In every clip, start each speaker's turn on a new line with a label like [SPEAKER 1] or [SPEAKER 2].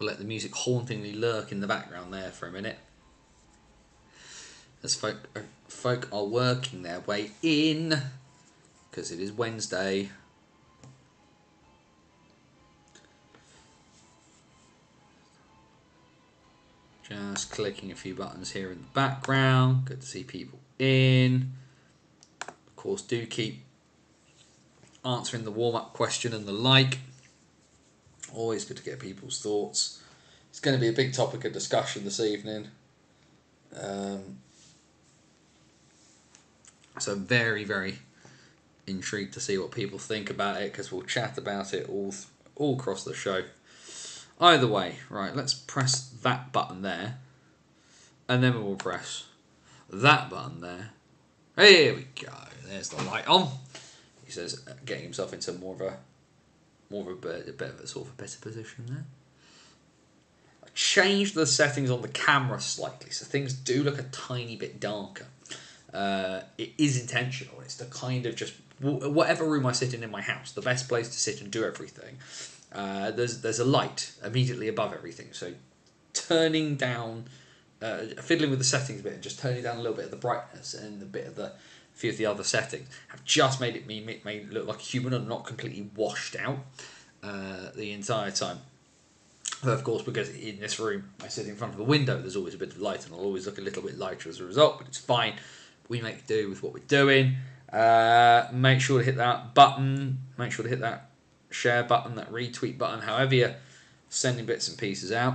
[SPEAKER 1] We'll let the music hauntingly lurk in the background there for a minute. As folk are working their way in, because it is Wednesday. Just clicking a few buttons here in the background. Good to see people in. Of course, do keep answering the warm-up question and the like. Always good to get people's thoughts. It's going to be a big topic of discussion this evening. So very, very intrigued to see what people think about it, because we'll chat about it all across the show. Either way, right, let's press that button there, and then we'll press that button there. Here we go. There's the light on. He says, getting himself into more of a bit of a sort of a better position there. I changed the settings on the camera slightly, so things do look a tiny bit darker. It is intentional. It's to kind of just whatever room I sit in my house, the best place to sit and do everything. There's a light immediately above everything, so turning down, fiddling with the settings a bit, and just turning down a little bit of the brightness and a bit of the few of the other settings have just made it look like a human and not completely washed out the entire time. But of course, because in this room I sit in front of a window, there's always a bit of light, and I'll always look a little bit lighter as a result. But it's fine. We make do with what we're doing. Make sure to hit that button. Make sure to hit that share button, that retweet button, however you're sending bits and pieces out.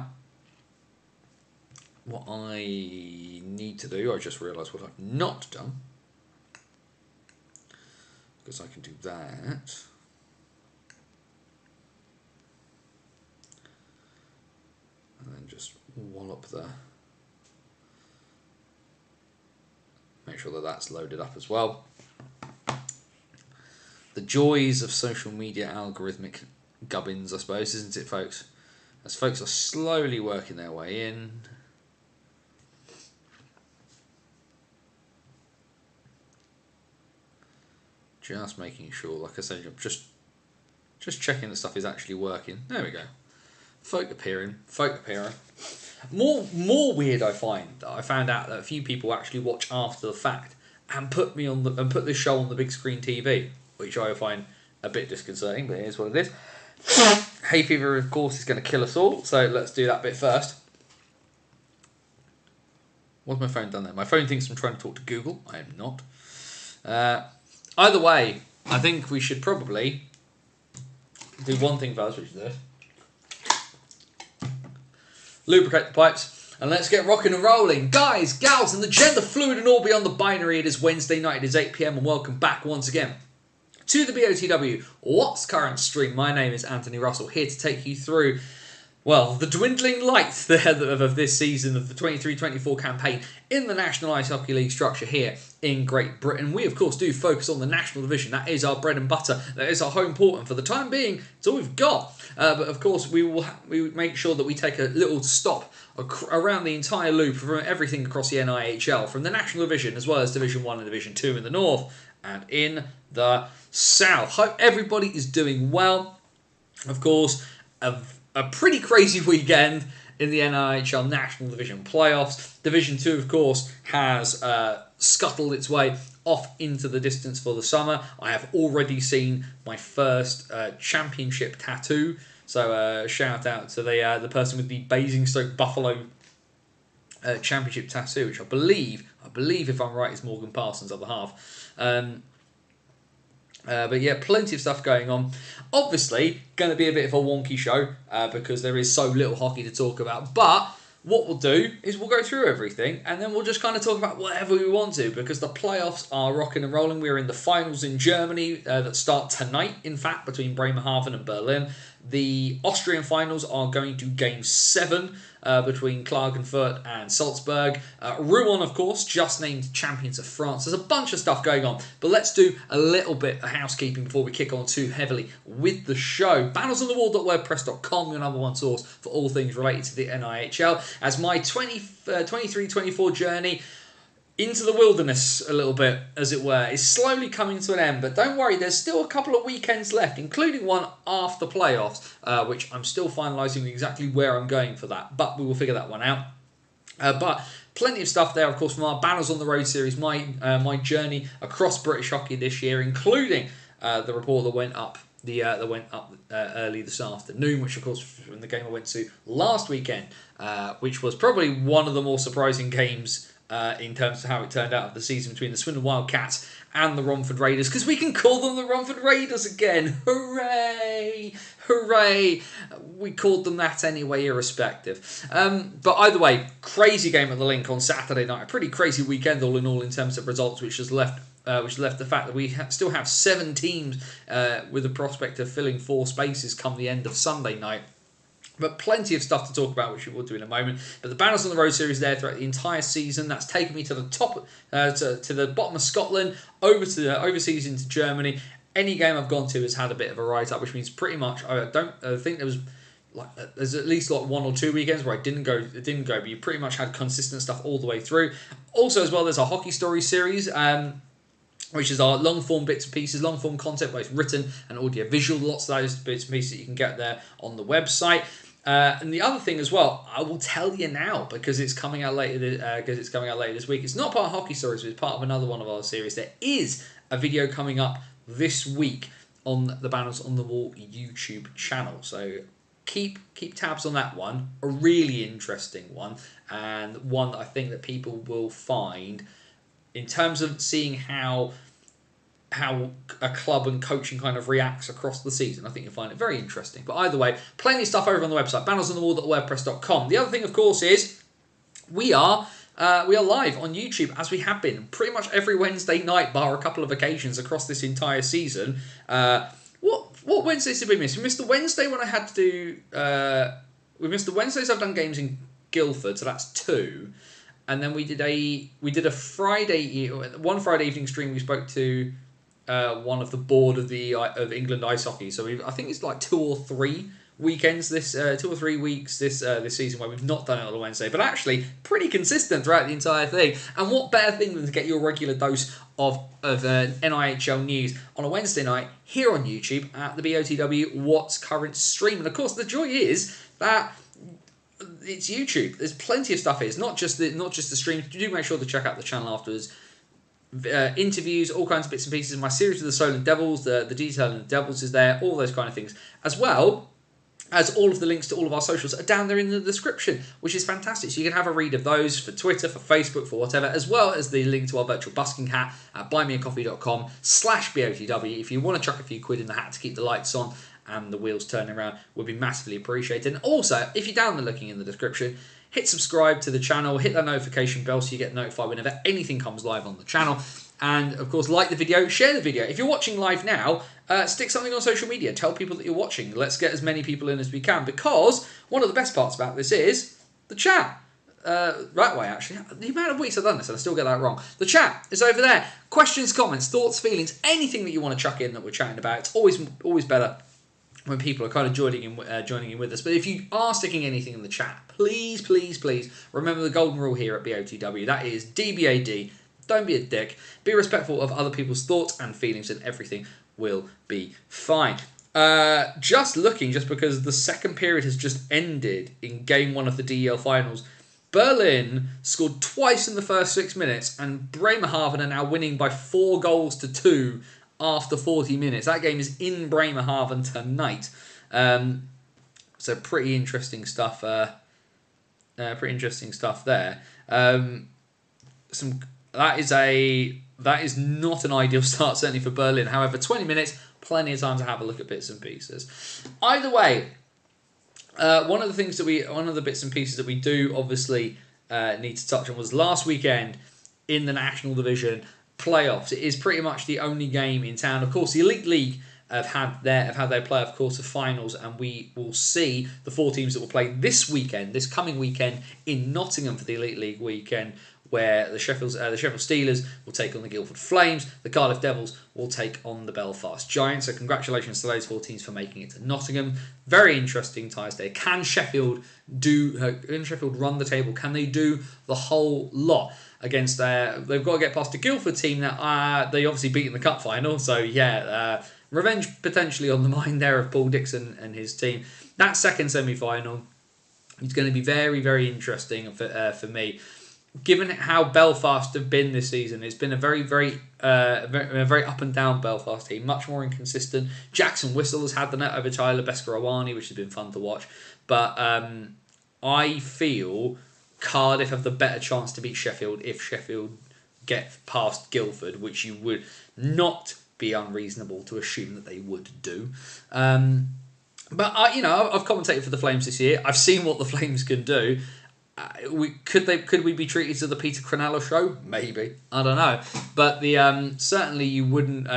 [SPEAKER 1] What I need to do, I just realised what I've not done, because I can do that. And then just wallop make sure that that's loaded up as well. The joys of social media algorithmic gubbins, I suppose, isn't it, folks? As folks are slowly working their way in. Just making sure, like I said, I'm just checking that stuff is actually working. There we go. Folk appearing. More weird, I find that I found out that a few people actually watch after the fact and put this show on the big screen TV, which I find a bit disconcerting, but it is what it is. Hay fever, of course, is going to kill us all, so let's do that bit first. What's my phone done there? My phone thinks I'm trying to talk to Google. I am not. Either way, I think we should probably do one thing first, which is this. Lubricate the pipes, and let's get rocking and rolling. Guys, gals, and the gender fluid and all beyond the binary, it is Wednesday night, it is 8 PM, and welcome back once again to the BOTW What's Current stream. My name is Anthony Russell, here to take you through, well, the dwindling light of this season of the 23-24 campaign in the National Ice Hockey League structure here in Great Britain. We, of course, do focus on the National Division. That is our bread and butter. That is our home port, and for the time being, it's all we've got. But, of course, we make sure that we take a little stop around the entire loop from everything across the NIHL, from the National Division, as well as Division 1 and Division 2 in the north and in the south. Hope everybody is doing well. Of course, a pretty crazy weekend in the NIHL National Division playoffs. Division 2, of course, has scuttled its way off into the distance for the summer. I have already seen my first championship tattoo. So shout out to the person with the Basingstoke Buffalo championship tattoo, which I believe, if I'm right, is Morgan Parsons' other half. But yeah, plenty of stuff going on. Obviously, going to be a bit of a wonky show because there is so little hockey to talk about. But what we'll do is we'll go through everything and then we'll just kind of talk about whatever we want to, because the playoffs are rocking and rolling. We're in the finals in Germany that start tonight, in fact, between Bremerhaven and Berlin. The Austrian finals are going to Game 7 between Klagenfurt and Salzburg. Rouen, of course, just named champions of France. There's a bunch of stuff going on, but let's do a little bit of housekeeping before we kick on too heavily with the show. Battlesonthewall.wordpress.com, your number one source for all things related to the NIHL. As my 23-24 journey into the wilderness a little bit, as it were, is slowly coming to an end. But don't worry, there's still a couple of weekends left, including one after playoffs, which I'm still finalising exactly where I'm going for that. But we will figure that one out. But plenty of stuff there, of course, from our Banners on the Road series, my journey across British hockey this year, including the report that went up early this afternoon, which of course from the game I went to last weekend, which was probably one of the more surprising games in terms of how it turned out of the season between the Swindon Wildcats and the Romford Raiders, because we can call them the Romford Raiders again. Hooray! Hooray! We called them that anyway, irrespective. But either way, crazy game at the Link on Saturday night. A pretty crazy weekend all in all in terms of results, which left the fact that we still have 7 teams with the prospect of filling 4 spaces come the end of Sunday night. But plenty of stuff to talk about, which we will do in a moment. But the Banners on the Road series there throughout the entire season. That's taken me to the top, to the bottom of Scotland, over to the overseas into Germany. Any game I've gone to has had a bit of a write-up, which means pretty much I think there was there's at least 1 or 2 weekends where I didn't go, but you pretty much had consistent stuff all the way through. Also, as well, there's a Hockey Story series. Which is our long-form bits and pieces, long-form content, both written and audio-visual. Lots of those bits and pieces that you can get there on the website. And the other thing as well, I will tell you now because it's coming out later. This week. It's not part of Hockey Stories, but it's part of another one of our series. There is a video coming up this week on the Banners on the Wall YouTube channel. So keep tabs on that one. A really interesting one, and one that I think that people will find. In terms of seeing how a club and coaching kind of reacts across the season, I think you'll find it very interesting. But either way, plenty of stuff over on the website, bannersonthewall.wordpress.com. The other thing, of course, is we are live on YouTube, as we have been pretty much every Wednesday night, bar a couple of occasions across this entire season. What Wednesdays did we miss? We missed the Wednesday when I had to do... we missed the Wednesdays I've done games in Guildford, so that's 2. And then we did a one Friday evening stream. We spoke to one of the board of England Ice Hockey. So I think it's 2 or 3 weekends 2 or 3 weeks this season where we've not done it on a Wednesday, but actually pretty consistent throughout the entire thing. And what better thing than to get your regular dose of NIHL news on a Wednesday night here on YouTube at the BOTW What's Current stream. And of course, the joy is that it's YouTube. There's plenty of stuff here. It's not just the streams. Do make sure to check out the channel afterwards. Interviews, all kinds of bits and pieces. My series with the Solent Devils, the detail in the Devils is there. All those kind of things, as well as all of the links to all of our socials are down there in the description, which is fantastic. So you can have a read of those for Twitter, for Facebook, for whatever, as well as the link to our virtual busking hat at buymeacoffee.com/BOTW. If you want to chuck a few quid in the hat to keep the lights on and the wheels turning around, would be massively appreciated. And also, if you're down there looking in the description, hit subscribe to the channel, hit that notification bell so you get notified whenever anything comes live on the channel. And of course, like the video, share the video. If you're watching live now, stick something on social media. Tell people that you're watching. Let's get as many people in as we can, because one of the best parts about this is the chat. Right way, actually. The amount of weeks I've done this and I still get that wrong. The chat is over there. Questions, comments, thoughts, feelings, anything that you want to chuck in that we're chatting about. It's always better when people are kind of joining in with us. But if you are sticking anything in the chat, please, please, please remember the golden rule here at BOTW. That is DBAD. Don't be a dick. Be respectful of other people's thoughts and feelings, and everything will be fine. Just because the second period has just ended in Game 1 of the DEL Finals, Berlin scored twice in the first 6 minutes, and Bremerhaven are now winning by 4-2 after 40 minutes. That game is in Bremerhaven tonight. So pretty interesting stuff. There. That is not an ideal start, certainly for Berlin. However, 20 minutes, plenty of time to have a look at bits and pieces. Either way, one of the bits and pieces that we do obviously need to touch on was last weekend in the National Division playoffs. It is pretty much the only game in town. Of course, the Elite League have had their playoff quarter-finals, and we will see the 4 teams that will play this coming weekend in Nottingham for the Elite League weekend, where the Sheffield Steelers will take on the Guildford Flames, the Cardiff Devils will take on the Belfast Giants. So congratulations to those 4 teams for making it to Nottingham. Very interesting ties there. Can Sheffield run the table? Can they do the whole lot against they've got to get past a Guildford team that they obviously beat in the cup final. So yeah, revenge potentially on the mind there of Paul Dixon and his team. That second semi-final is going to be very, very interesting for me. Given how Belfast have been this season, it's been a very, very up and down Belfast team, much more inconsistent. Jackson Whistle has had the net over Tyler Beskorowany, which has been fun to watch. But I feel Cardiff have the better chance to beat Sheffield if Sheffield get past Guildford, which you would not be unreasonable to assume that they would do. But I've commentated for the Flames this year. I've seen what the Flames can do. Could we be treated to the Peter Cronello show? Maybe, I don't know. But certainly you wouldn't.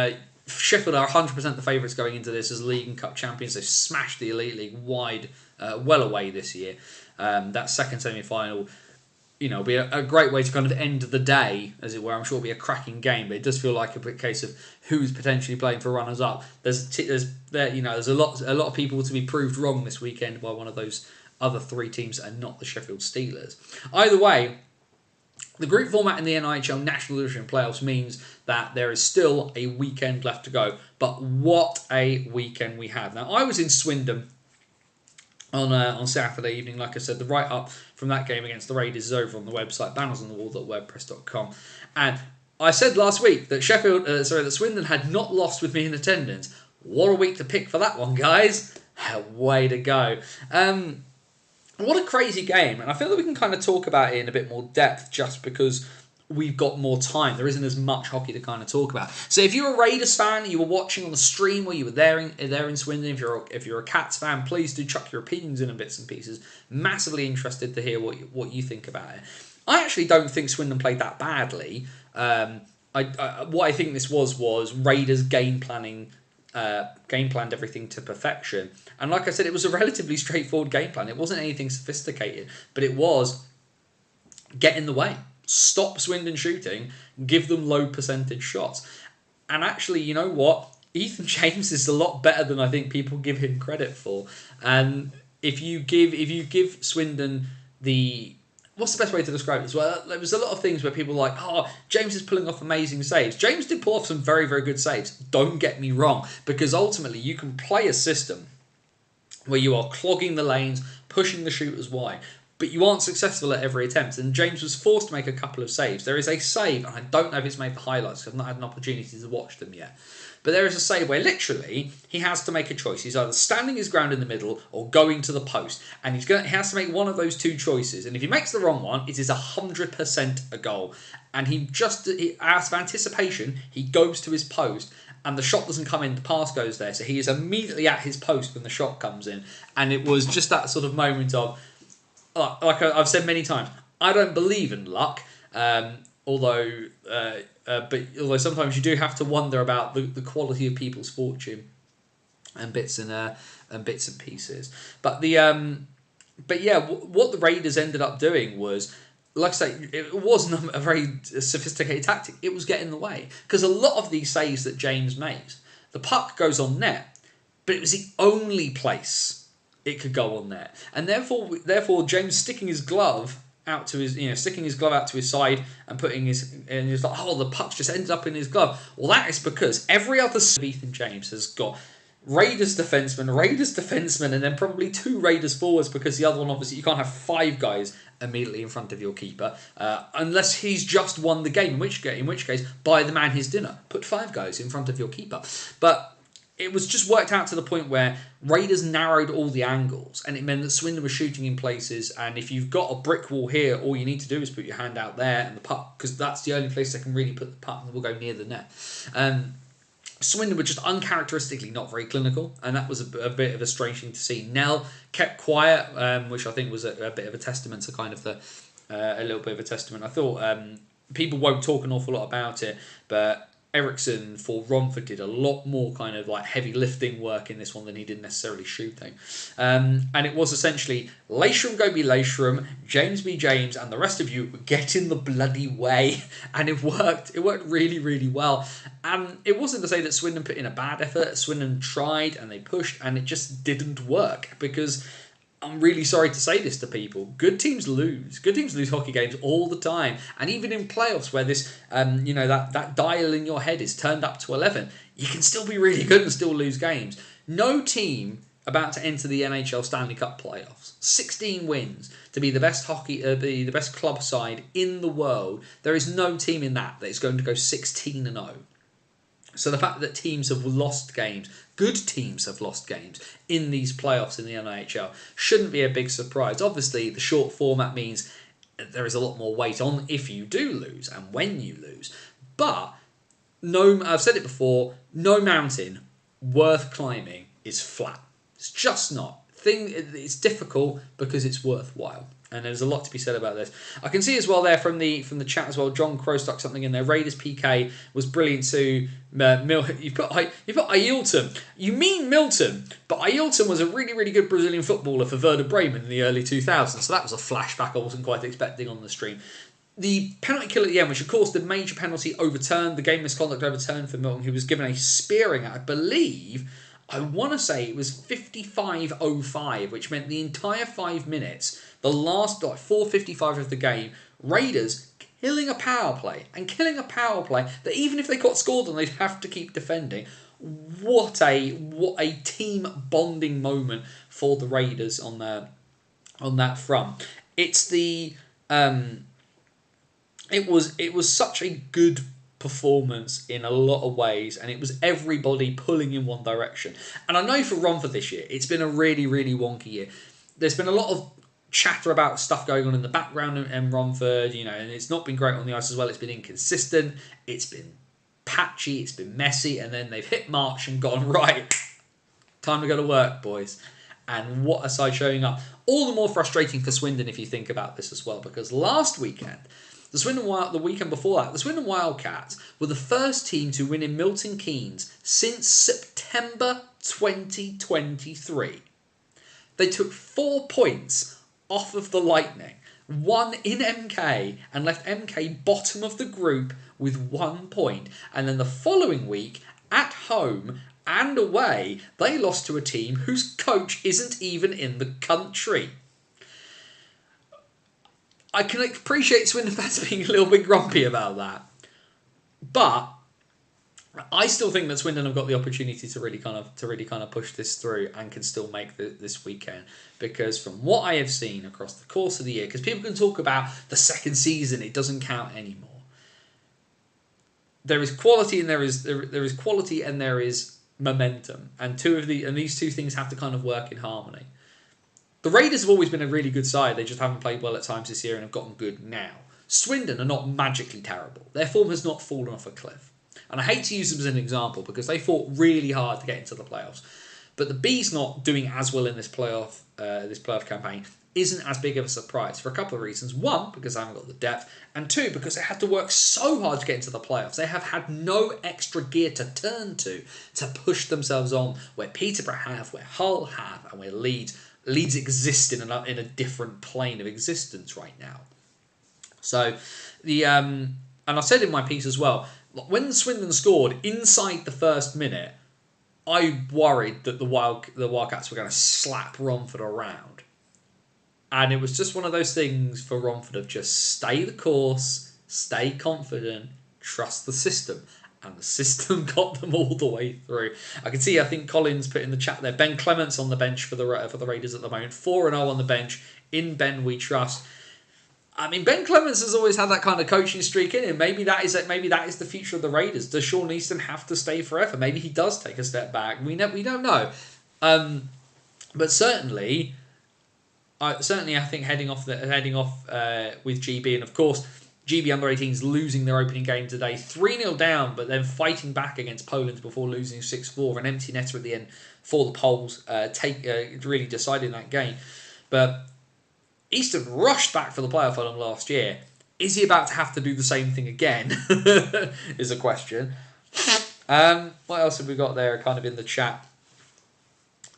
[SPEAKER 1] Sheffield are 100% the favourites going into this as League and Cup champions. They've smashed the Elite League well away this year. That second semi-final, will be a great way to kind of end the day, as it were. I'm sure it'll be a cracking game, but it does feel like a case of who's potentially playing for runners-up. There's a lot of people to be proved wrong this weekend by one of those other 3 teams and not the Sheffield Steelers. Either way, the group format in the NIHL National Division Playoffs means that there is still a weekend left to go. But what a weekend we had. Now, I was in Swindon on Saturday evening. Like I said, the write-up from that game against the Raiders is over on the website, bannersonthewall.wordpress.com. And I said last week that that Swindon had not lost with me in attendance. What a week to pick for that one, guys. Way to go. What a crazy game, and I feel that we can kind of talk about it in a bit more depth just because we've got more time. There isn't as much hockey to kind of talk about. So if you're a Raiders fan, you were watching on the stream or you were there in Swindon, if you're a Cats fan, please do chuck your opinions in bits and pieces. Massively interested to hear what you think about it. I actually don't think Swindon played that badly. What I think this was Raiders game planned everything to perfection. And like I said, it was a relatively straightforward game plan. It wasn't anything sophisticated, but it was get in the way. Stop Swindon shooting, give them low percentage shots. And actually, you know what? Ethan James is a lot better than I think people give him credit for. And if you give Swindon what's the best way to describe this? Well, there was a lot of things where people were like, James is pulling off amazing saves. James did pull off some very, very good saves. Don't get me wrong, because ultimately you can play a system where you are clogging the lanes, pushing the shooters wide, but you aren't successful at every attempt. And James was forced to make a couple of saves. There is a save, and I don't know if it's made the highlights because I've not had an opportunity to watch them yet. But there is a save where literally he has to make a choice. He's either standing his ground in the middle or going to the post. And he has to make one of those 2 choices. And if he makes the wrong one, it is 100% a goal. And out of anticipation, he goes to his post. And the shot doesn't come in, the pass goes there. So he is immediately at his post when the shot comes in. And it was just that sort of moment of, like I've said many times, I don't believe in luck. Although sometimes you do have to wonder about the quality of people's fortune and bits and pieces. But what the Raiders ended up doing was, like I say, it wasn't a very sophisticated tactic. It was get in the way, because a lot of these saves that James makes, the puck goes on net, but it was the only place it could go on net, and therefore James sticking his glove out to his side and putting he's like, the puck's just ended up in his glove. Well, that is because every other Ethan James has got Raiders defenseman, and then probably 2 Raiders forwards, because the other one, obviously, you can't have 5 guys immediately in front of your keeper unless he's just won the game. In which case, buy the man his dinner. Put 5 guys in front of your keeper. But it was just worked out to the point where Raiders narrowed all the angles, and it meant that Swindon was shooting in places, and if you've got a brick wall here, all you need to do is put your hand out there and the puck, because that's the only place they can really put the puck, and it will go near the net. Swindon were just uncharacteristically not very clinical, and that was a bit of a strange thing to see. Nell kept quiet, which I think was a bit of a testament to kind of a little bit of a testament. I thought people won't talk an awful lot about it, but Ericsson for Romford did a lot more kind of like heavy lifting work in this one than he did necessarily shooting. And it was essentially Leishram go be Leishram, James be James, and the rest of you get in the bloody way. And it worked. It worked really, really well. And it wasn't to say that Swindon put in a bad effort. Swindon tried and they pushed and it just didn't work because I'm really sorry to say this to people. Good teams lose. Good teams lose hockey games all the time. And even in playoffs where this, that dial in your head is turned up to 11, you can still be really good and still lose games. No team about to enter the NHL Stanley Cup playoffs, 16 wins, to be the best the best club side in the world. There is no team in that is going to go 16-0. So the fact that teams have lost games, good teams have lost games in these playoffs in the NHL, shouldn't be a big surprise. Obviously, the short format means there is a lot more weight on if you do lose and when you lose. But I've said it before, no mountain worth climbing is flat. It's just not. It's difficult because it's worthwhile. And there's a lot to be said about this. I can see as well there from the chat as well. John Crow stuck something in there. Raiders PK was brilliant too. You've got Ailton. You mean Milton, but Ailton was a really, really good Brazilian footballer for Werder Bremen in the early 2000s. So that was a flashback I wasn't quite expecting on the stream. The penalty kill at the end, which of course the major penalty overturned, the game misconduct overturned for Milton, who was given a spearing at, I want to say it was 55:05, which meant the entire 5 minutes, the last 4:55 of the game, Raiders killing a power play that even if they got scored on, they'd have to keep defending. What a team bonding moment for the Raiders on that front. It was such a good performance in a lot of ways, and it was everybody pulling in one direction. And I know for Romford this year, it's been a really, really wonky year. There's been a lot of chatter about stuff going on in the background in Romford, and it's not been great on the ice as well. It's been inconsistent, it's been patchy, it's been messy, and then they've hit March and gone, right, time to go to work, boys. And what a side showing up. All the more frustrating for Swindon if you think about this as well, because last weekend, the weekend before that, the Swindon Wildcats were the first team to win in Milton Keynes since September 2023. They took 4 points off of the Lightning, 1 in MK, and left MK bottom of the group with 1 point. And then the following week, at home and away, they lost to a team whose coach isn't even in the country. I can appreciate Swindon fans being a little bit grumpy about that, but I still think that Swindon have got the opportunity to really kind of push this through and can still make this weekend, because from what I have seen across the course of the year, because people can talk about the second season, it doesn't count anymore. There is quality and there is quality and there is momentum, and these two things have to kind of work in harmony. The Raiders have always been a really good side. They just haven't played well at times this year and have gotten good now. Swindon are not magically terrible. Their form has not fallen off a cliff. And I hate to use them as an example because they fought really hard to get into the playoffs. But the Bees not doing as well in this playoff campaign isn't as big of a surprise for a couple of reasons. One, because they haven't got the depth. And two, because they had to work so hard to get into the playoffs. They have had no extra gear to turn to push themselves on where Peterborough have, where Hull have, and where Leeds exist in a different plane of existence right now. So and I said in my piece as well, when Swindon scored inside the first minute, I worried that the Wildcats were going to slap Romford around. And it was just one of those things for Romford of just stay the course, stay confident, trust the system. And the system got them all the way through. I can see, I think Collins put in the chat there, Ben Clements on the bench for the Raiders at the moment. 4-0 on the bench. In Ben we trust. I mean, Ben Clements has always had that kind of coaching streak in him. Maybe that is the future of the Raiders. Does Sean Easton have to stay forever? Maybe he does take a step back. We don't know. But certainly, I think heading off with GB, and of course, GB under-18s losing their opening game today, 3-0 down, but then fighting back against Poland before losing 6-4. An empty netter at the end for the Poles, really deciding that game. But Easton rushed back for the playoff final last year. Is he about to have to do the same thing again? Is a question. What else have we got there kind of in the chat?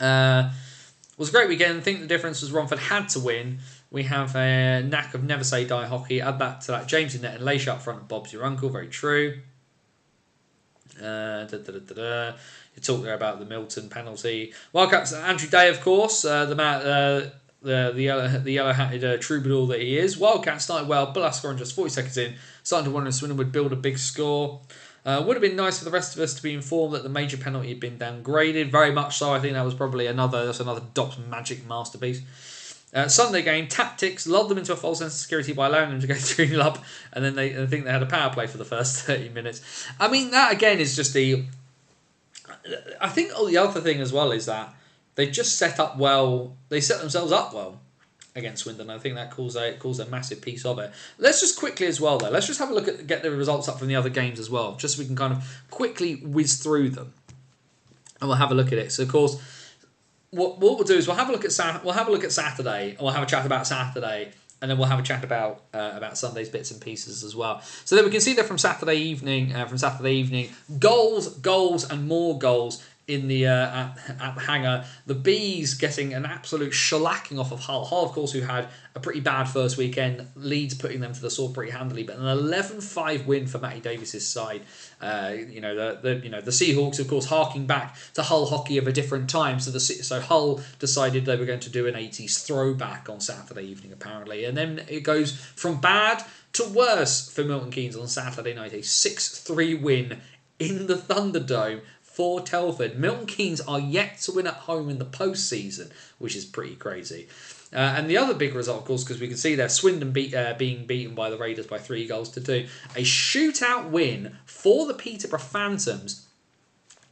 [SPEAKER 1] Was a great weekend. I think the difference was Romford had to win. We have a knack of never say die hockey. Add that to that. James in net and Leish up front of Bob's your uncle. Very true. You talked there about the Milton penalty. Wildcats, Andrew Day, of course, the yellow-hatted troubadour that he is. Wildcats started well, but last scoring just 40 seconds in. Starting to wonder if Swindon would build a big score. Would have been nice for the rest of us to be informed that the major penalty had been downgraded. Very much so. I think that was probably another Dops magic masterpiece. Sunday game, tactics, lulled them into a false sense of security by allowing them to go 3-0 up, and then I think they had a power play for the first 30 minutes. I mean, that again is just the... I think the other thing as well is that they just set up well. They set themselves up well against Swindon. I think that calls a massive piece of it. Let's just quickly as well, though. Let's just have a look at get the results up from the other games as well, just so we can kind of quickly whiz through them, and we'll have a look at it. So, of course, what we'll do is we'll have a look at Saturday, and we'll have a chat about Saturday, and then we'll have a chat about Sunday's bits and pieces as well. So that we can see that from Saturday evening, goals, and more goals in the at the Hangar. The Bees getting an absolute shellacking off of Hull. Hull, of course, who had a pretty bad first weekend. Leeds putting them to the sword pretty handily, but an 11-5 win for Matty Davis's side. The Seahawks, of course, harking back to Hull hockey of a different time. So Hull decided they were going to do an 80s throwback on Saturday evening, apparently, and then it goes from bad to worse for Milton Keynes on Saturday night. A 6-3 win in the Thunderdome for Telford. Milton Keynes are yet to win at home in the postseason, which is pretty crazy. And the other big result, of course, because we can see there, Swindon being beaten by the Raiders by 3-2. A shootout win for the Peterborough Phantoms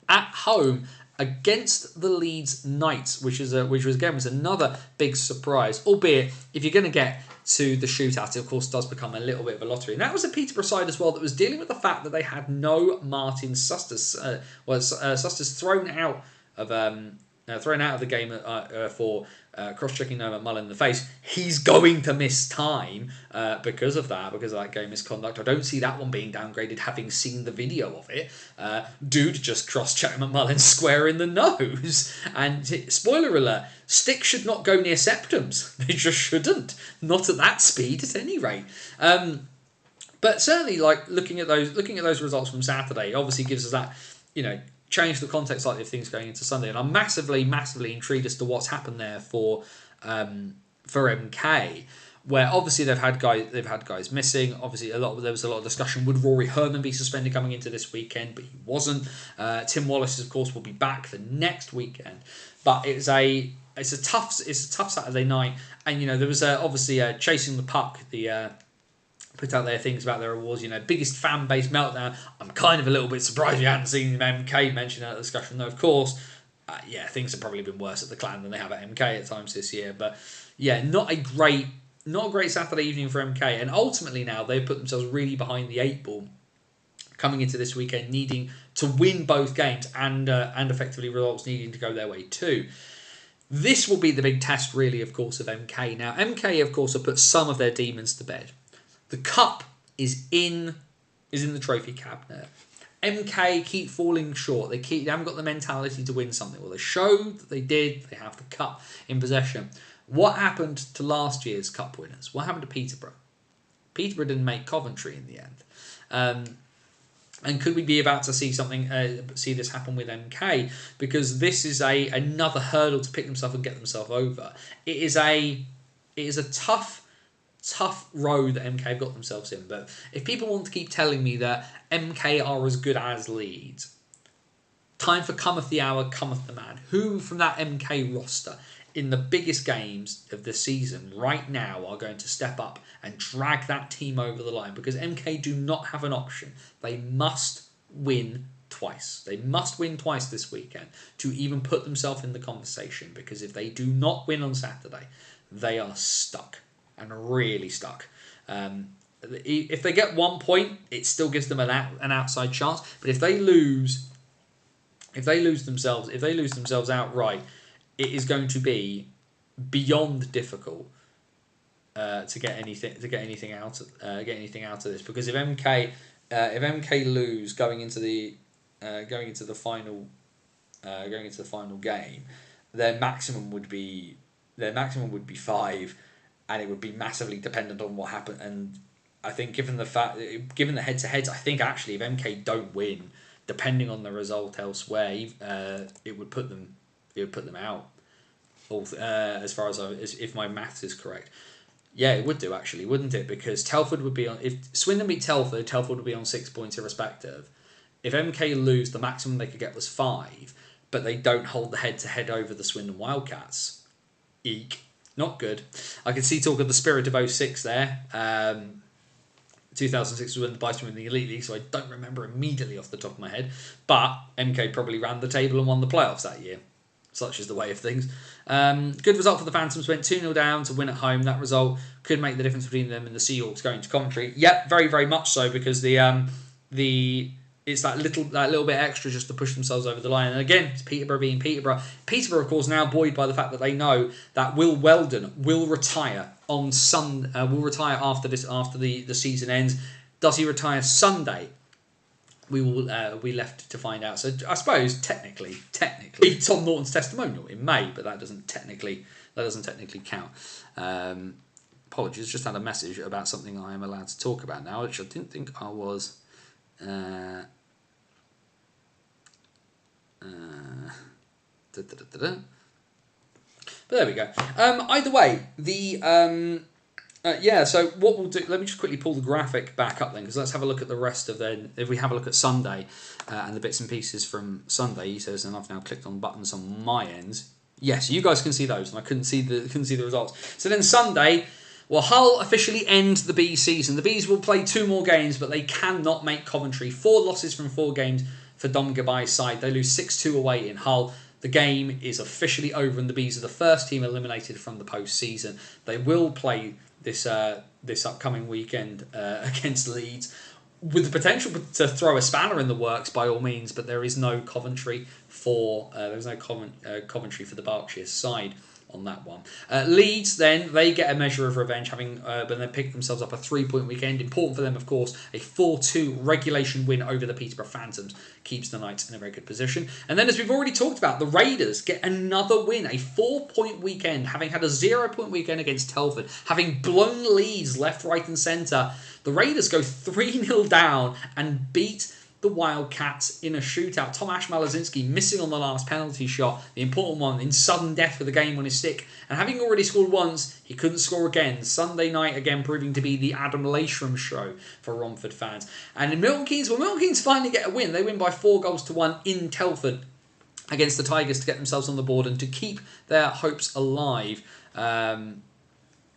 [SPEAKER 1] at home against the Leeds Knights, which was another big surprise. Albeit, if you're going to get to the shootout, it of course does become a little bit of a lottery. And that was a Peterborough side as well that was dealing with the fact that they had no Martin Sustis. Sustis thrown out of the game for cross-checking Noah Mullen in the face. He's going to miss time because of that game misconduct. I don't see that one being downgraded, having seen the video of it. Dude just cross-checked McMullen square in the nose. And spoiler alert, sticks should not go near septums. They just shouldn't. Not at that speed, at any rate. But certainly, like looking at those results from Saturday, obviously gives us that, change the context slightly of things going into Sunday, and I'm massively intrigued as to what's happened there for MK, where obviously they've had guys missing. Obviously, there was a lot of discussion. Would Rory Herman be suspended coming into this weekend? But he wasn't. Tim Wallace, of course, will be back the next weekend. But it's a tough Saturday night, and there was obviously chasing the puck. Put out there things about their awards, biggest fan base meltdown. I'm kind of a little bit surprised we hadn't seen MK mentioned in that discussion, though. Of course, things have probably been worse at the Clan than they have at MK at times this year. But not a great Saturday evening for MK, and ultimately now they've put themselves really behind the 8 ball coming into this weekend, needing to win both games and effectively results needing to go their way too. This will be the big test, really, of course, of MK. Now, MK, of course, have put some of their demons to bed. The cup is in the trophy cabinet. MK keep falling short. They haven't got the mentality to win something. Well, they showed that they did. They have the cup in possession. What happened to last year's cup winners? What happened to Peterborough? Peterborough didn't make Coventry in the end. And could we be about to see see this happen with MK? Because this is another hurdle to pick themselves and get themselves over. It is a tough road that MK have got themselves in. But if people want to keep telling me that MK are as good as Leeds, time for cometh the hour, cometh the man. Who from that MK roster in the biggest games of the season right now are going to step up and drag that team over the line? Because MK do not have an option. They must win twice. They must win twice this weekend to even put themselves in the conversation. Because if they do not win on Saturday, they are stuck. And really stuck. If they get 1 point, it still gives them an outside chance. But if they lose themselves outright, it is going to be beyond difficult to get anything out of this. Because if MK lose going into the going into the final game, their maximum would be 5, and it would be massively dependent on what happened. And I think given the head-to-heads, I think actually if MK don't win, depending on the result elsewhere, it would put them out. As far as if my maths is correct. Yeah, it would do actually, wouldn't it? Because Telford would be on. If Swindon beat Telford, Telford would be on 6 points irrespective. If MK lose, the maximum they could get was 5, but they don't hold the head-to-head over the Swindon Wildcats. Eek. Not good. I can see talk of the spirit of 06 there. 2006 was when the Bison were in the Elite League, so I don't remember immediately off the top of my head. But MK probably ran the table and won the playoffs that year. Such is the way of things. Good result for the Phantoms. Went 2-0 down to win at home. That result could make the difference between them and the Seahawks going to Coventry. Yep, very, very much so, because it's that little bit extra just to push themselves over the line. And again, it's Peterborough being Peterborough. Peterborough, of course, now buoyed by the fact that they know that Will Weldon will retire on will retire after the season ends. Does he retire Sunday? We will be left to find out. So I suppose technically, Tom Norton's testimonial in May, but that doesn't technically count. Apologies, just had a message about something I am allowed to talk about now, which I didn't think I was. But there we go. Either way, so what we'll do, let me just quickly pull the graphic back up then, because let's have a look at the rest of if we have a look at Sunday and the bits and pieces from Sunday. He says, and I've now clicked on buttons on my end. Yes, you guys can see those, and I couldn't see the results. So then Sunday, well, Hull officially end the Bees season. The Bees will play 2 more games, but they cannot make Coventry. 4 losses from 4 games for Dom Gabai's side. They lose 6-2 away in Hull. The game is officially over, and the Bees are the first team eliminated from the postseason. They will play this upcoming weekend against Leeds, with the potential to throw a spanner in the works by all means. But there is no Coventry for Coventry for the Berkshire side on that one. Leeds, then, they get a measure of revenge, but they pick themselves up a 3-point weekend. Important for them, of course, a 4-2 regulation win over the Peterborough Phantoms keeps the Knights in a very good position. And then, as we've already talked about, the Raiders get another win, a 4-point weekend, having had a 0-point weekend against Telford, having blown Leeds left, right and centre. The Raiders go 3-0 down and beat the Wildcats in a shootout. Tomasz Malazinski missing on the last penalty shot, the important one, in sudden death with the game on his stick. And having already scored once, he couldn't score again. Sunday night again proving to be the Adam Leishram show for Romford fans. And in Milton Keynes finally get a win. They win by 4-1 in Telford against the Tigers to get themselves on the board and to keep their hopes alive.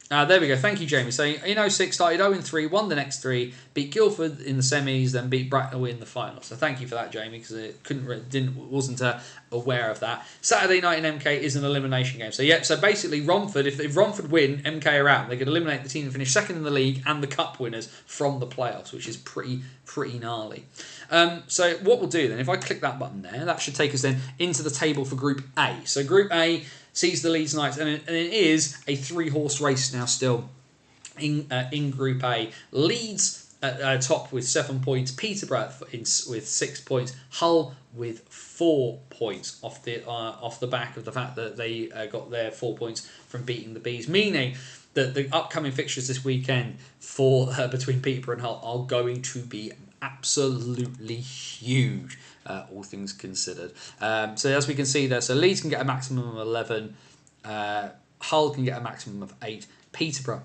[SPEAKER 1] There we go. Thank you, Jamie. So in 06 started 0-3, won the next 3, beat Guildford in the semis, then beat Bracknell in the final. So thank you for that, Jamie, because it wasn't aware of that. Saturday night in MK is an elimination game. So basically Romford, if Romford win, MK are out. They could eliminate the team that finished second in the league and the cup winners from the playoffs, which is pretty gnarly. So what we'll do then, if I click that button there, that should take us then into the table for Group A. So Group A sees the Leeds Knights, and it is a 3-horse race now still in Group A. Leeds at top with 7 points, Peterborough with 6 points, Hull with 4 points off the back of the fact that they got their 4 points from beating the Bees, meaning that the upcoming fixtures this weekend for between Peterborough and Hull are going to be absolutely huge. All things considered. So as we can see there, so Leeds can get a maximum of 11, Hull can get a maximum of 8, Peterborough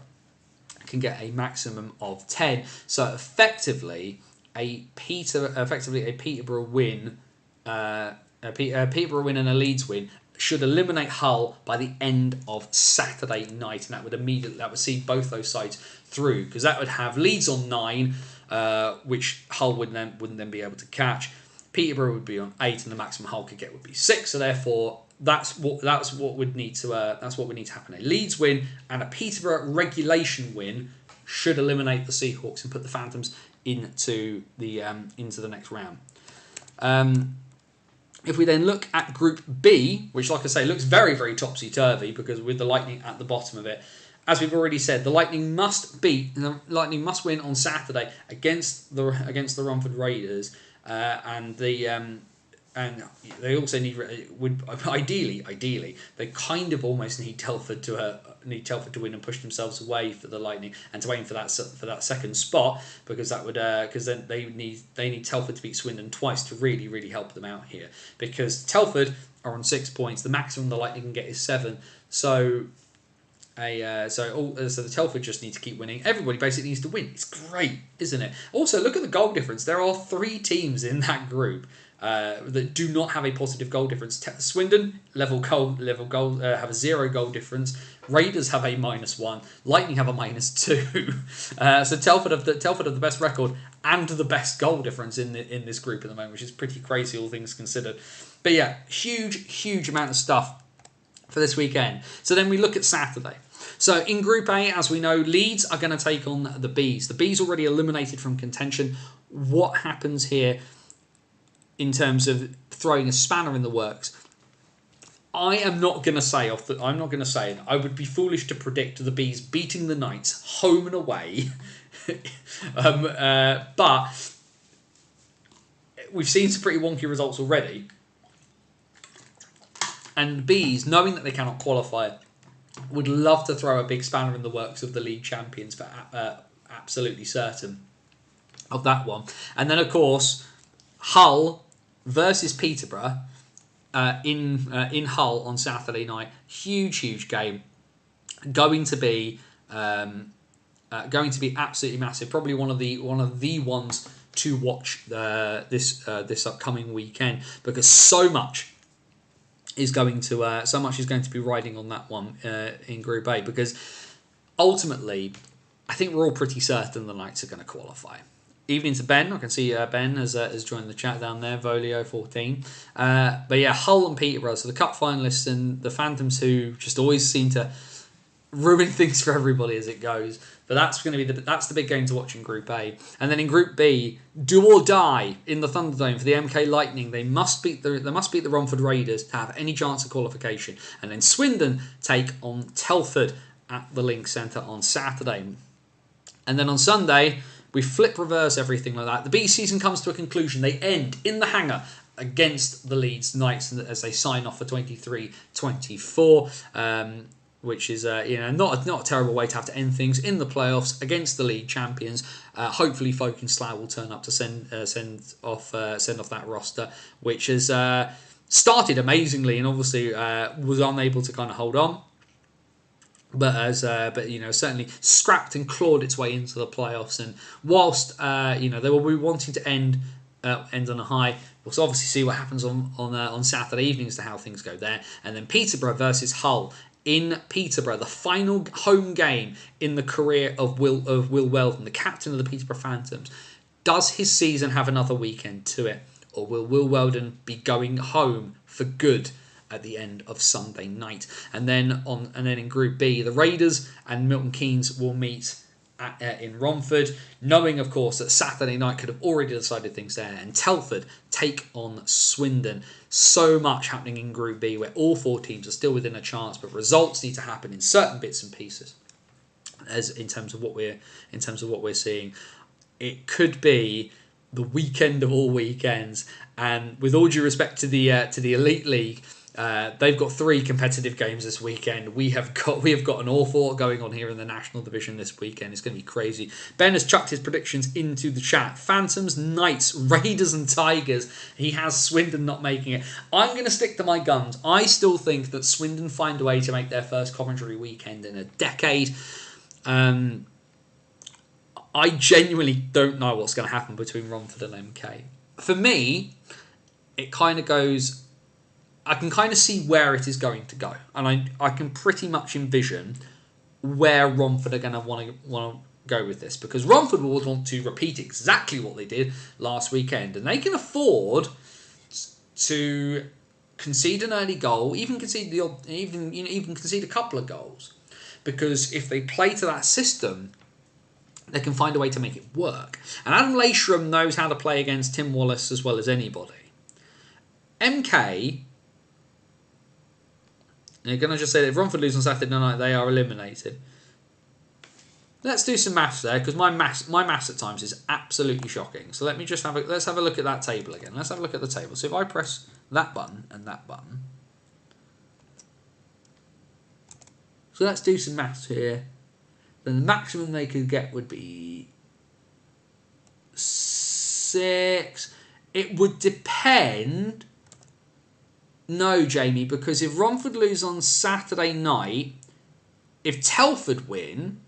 [SPEAKER 1] can get a maximum of 10. So effectively a Peterborough win, a Peterborough win and a Leeds win should eliminate Hull by the end of Saturday night, and that would see both those sides through, because that would have Leeds on 9, which Hull wouldn't then be able to catch. Peterborough would be on 8, and the maximum Hull could get would be 6. So therefore, that's what would need to happen. A Leeds win and a Peterborough regulation win should eliminate the Seahawks and put the Phantoms into the next round. If we then look at Group B, which, like I say, looks very, very topsy-turvy, because with the Lightning at the bottom of it, as we've already said, the Lightning must win on Saturday against the Romford Raiders. and they also would ideally they kind of almost need Telford to win and push themselves away for the Lightning and to aim for that second spot, because that would because then they need Telford to beat Swindon twice to really help them out here, because Telford are on 6 points. The maximum the Lightning can get is 7. So the Telford just need to keep winning. Everybody basically needs to win. It's great, isn't it? Also, look at the goal difference. There are 3 teams in that group that do not have a positive goal difference. Swindon level goal have a 0 goal difference. Raiders have a -1. Lightning have a -2. So Telford have the best record and the best goal difference in this group at the moment, which is pretty crazy, all things considered. But yeah, huge amount of stuff for this weekend. So then we look at Saturday. So in Group A, as we know, Leeds are going to take on the Bees. The Bees already eliminated from contention. What happens here in terms of throwing a spanner in the works? I am not going to say I'm not going to say it. I would be foolish to predict the Bees beating the Knights home and away. But we've seen some pretty wonky results already. And the Bees, knowing that they cannot qualify, would love to throw a big spanner in the works of the league champions, for absolutely certain of that one. And then, of course, Hull versus Peterborough in Hull on Saturday night. Huge game. Going to be absolutely massive. Probably one of the ones to watch this upcoming weekend, because so much is going to be riding on that one in Group A, because ultimately I think we're all pretty certain the Knights are going to qualify. Evening to Ben. I can see Ben has joined the chat down there, Volio14. But yeah, Hull and Peterborough, so the cup finalists and the Phantoms, who just always seem to ruin things for everybody as it goes. But that's going to be the big game to watch in Group A. And then in Group B, do or die in the Thunderdome for the MK Lightning. They must beat the Romford Raiders to have any chance of qualification. And then Swindon take on Telford at the Link Centre on Saturday. And then on Sunday, we flip reverse everything like that. The B season comes to a conclusion. They end in the hangar against the Leeds Knights as they sign off for 23-24. Which is not a terrible way to have to end things in the playoffs against the league champions. Hopefully, Folk and Slough will turn up to send off that roster, which has started amazingly and obviously was unable to kind of hold on. But certainly scrapped and clawed its way into the playoffs. And whilst they will be wanting to end on a high, we'll obviously see what happens on Saturday evening as to how things go there. And then Peterborough versus Hull. In Peterborough, the final home game in the career of Will Weldon, the captain of the Peterborough Phantoms. Does his season have another weekend to it, or will Will Weldon be going home for good at the end of Sunday night? And then in Group B, the Raiders and Milton Keynes will meet in Romford, knowing, of course, that Saturday night could have already decided things there. And Telford take on Swindon. So much happening in Group B, where all 4 teams are still within a chance, but results need to happen in certain bits and pieces. As in terms of what we're seeing, it could be the weekend of all weekends. And with all due respect to the Elite League, they've got 3 competitive games this weekend. We have got an awful lot going on here in the National Division this weekend. It's going to be crazy. Ben has chucked his predictions into the chat. Phantoms, Knights, Raiders and Tigers. He has Swindon not making it. I'm going to stick to my guns. I still think that Swindon find a way to make their first Coventry weekend in a decade. I genuinely don't know what's going to happen between Romford and MK. For me, it kind of goes... I can kind of see where it is going to go. And I can pretty much envision where Romford are going to want to go with this. Because Romford will want to repeat exactly what they did last weekend. And they can afford to concede an early goal, even concede concede a couple of goals. Because if they play to that system, they can find a way to make it work. And Adam Leishram knows how to play against Tim Wallace as well as anybody. MK... You're going to just say that if Romford lose on Saturday night, they are eliminated. let's do some maths there, because my maths at times is absolutely shocking. So let's have a look at that table again. Let's have a look at the table. So if I press that button and that button, so let's do some maths here. Then the maximum they could get would be 6. It would depend. No, Jamie, because if Romford lose on Saturday night, if Telford win,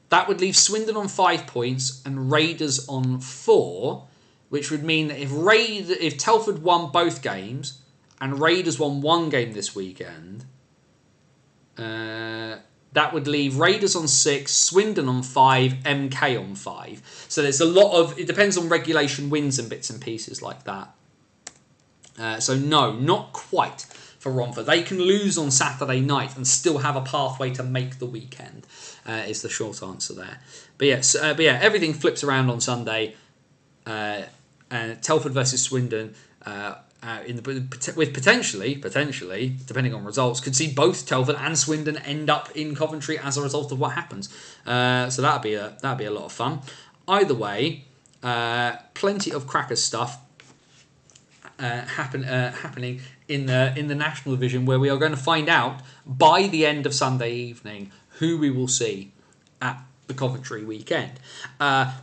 [SPEAKER 1] that would leave Swindon on 5 points and Raiders on 4, which would mean that if Telford won both games and Raiders won one game this weekend, that would leave Raiders on 6, Swindon on 5, MK on 5. So there's a lot of... It depends on regulation wins and bits and pieces like that. So no, not quite for Romford. They can lose on Saturday night and still have a pathway to make the weekend, is the short answer there. But yeah, everything flips around on Sunday. Telford versus Swindon... with potentially, depending on results, could see both Telford and Swindon end up in Coventry as a result of what happens. So that'd be a lot of fun. Either way, plenty of cracker stuff happening in the National Division, where we are going to find out by the end of Sunday evening who we will see at the Coventry weekend,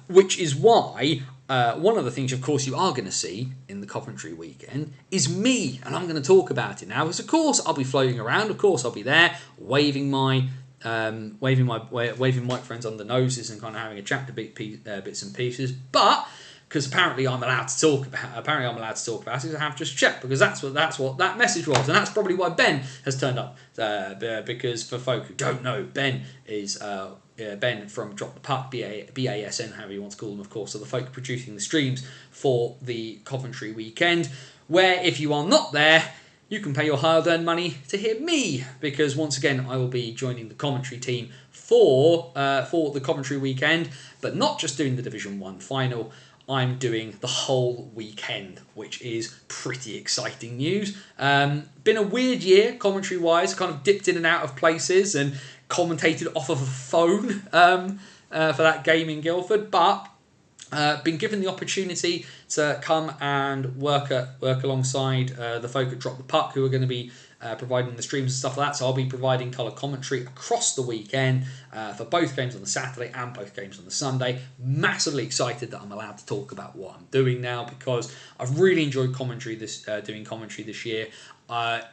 [SPEAKER 1] which is why. One of the things, of course, you are going to see in the Coventry weekend is me, and I'm going to talk about it now. Because, of course, I'll be floating around. Of course, I'll be there waving my friends on the noses and kind of having a chat to bits and pieces. But because apparently I'm allowed to talk about it, I have just checked, because that's what that message was, and that's probably why Ben has turned up. Because for folk who don't know, Ben is. Ben from Drop the Puck, BASN, however you want to call them, of course, are the folk producing the streams for the Coventry weekend, where if you are not there, you can pay your hard-earned money to hear me, because once again, I will be joining the commentary team for the Coventry weekend, but not just doing the Division 1 final. I'm doing the whole weekend, which is pretty exciting news. Been a weird year, commentary-wise, kind of dipped in and out of places and commentated off of a phone for that game in Guildford, but been given the opportunity to come and work alongside the folk at Drop the Puck, who are going to be providing the streams and stuff like that. So I'll be providing colour commentary across the weekend for both games on the Saturday and both games on the Sunday. Massively excited that I'm allowed to talk about what I'm doing now, because I've really enjoyed doing commentary this year.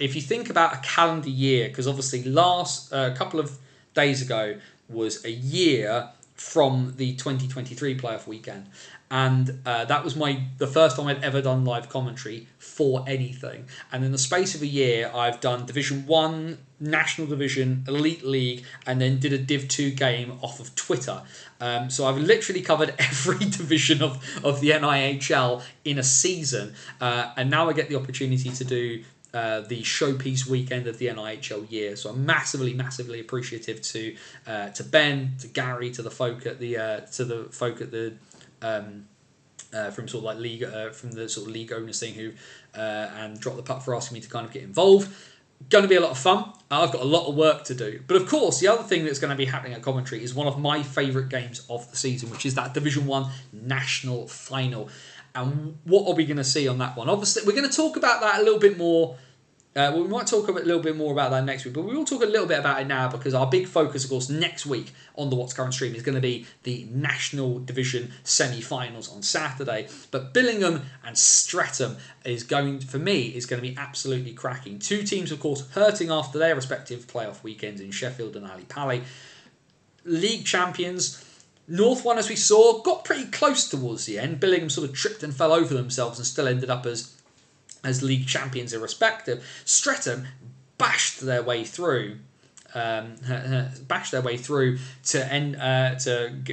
[SPEAKER 1] If you think about a calendar year, because obviously last couple of days ago was a year from the 2023 playoff weekend, and that was the first time I'd ever done live commentary for anything. And in the space of a year, I've done Division 1, National Division, Elite League, and then did a Div 2 game off of Twitter. So I've literally covered every division of the NIHL in a season, and now I get the opportunity to do the showpiece weekend of the NIHL year. So I'm massively appreciative to Ben, to Gary, to the folk at the from sort of like league from the sort of league owners thing, who and Drop the Puck for asking me to kind of get involved. Going to be a lot of fun. I've got a lot of work to do. But of course, the other thing that's going to be happening at Coventry is one of my favourite games of the season, which is that Division 1 National Final. And what are we going to see on that one? Obviously, we're going to talk about that a little bit more. We might talk a little bit more about that next week, but we will talk a little bit about it now, because our big focus, of course, next week on the What's Current stream is going to be the National Division semi-finals on Saturday. But Billingham and Streatham is going to be absolutely cracking. Two teams, of course, hurting after their respective playoff weekends in Sheffield and Ali Pally. League champions. North one, as we saw, got pretty close towards the end. Billingham sort of tripped and fell over themselves and still ended up as league champions irrespective. Streatham bashed their way through to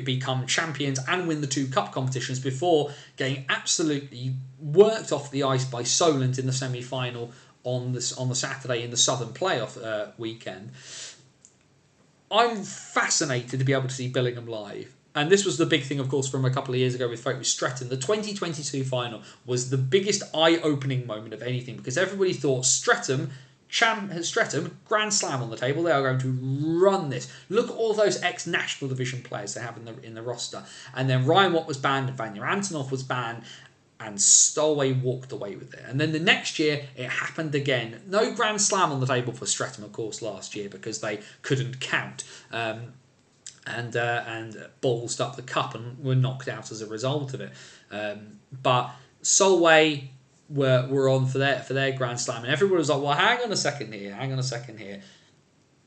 [SPEAKER 1] become champions and win the two cup competitions before getting absolutely worked off the ice by Solent in the semi-final on the Saturday in the Southern playoff weekend. I'm fascinated to be able to see Billingham live. And this was the big thing, of course, from a couple of years ago with folk with Streatham. The 2022 final was the biggest eye-opening moment of anything, because everybody thought Streatham Streatham, Grand Slam on the table. They are going to run this. Look at all those ex-National Division players they have in the roster. And then Ryan Watt was banned, and Vanya Antonov was banned, and Stolway walked away with it. And then the next year, it happened again. No Grand Slam on the table for Streatham, of course, last year because they couldn't count. And ballsed up the cup and were knocked out as a result of it. But Solway were on for their Grand Slam, and everyone was like, well, hang on a second here.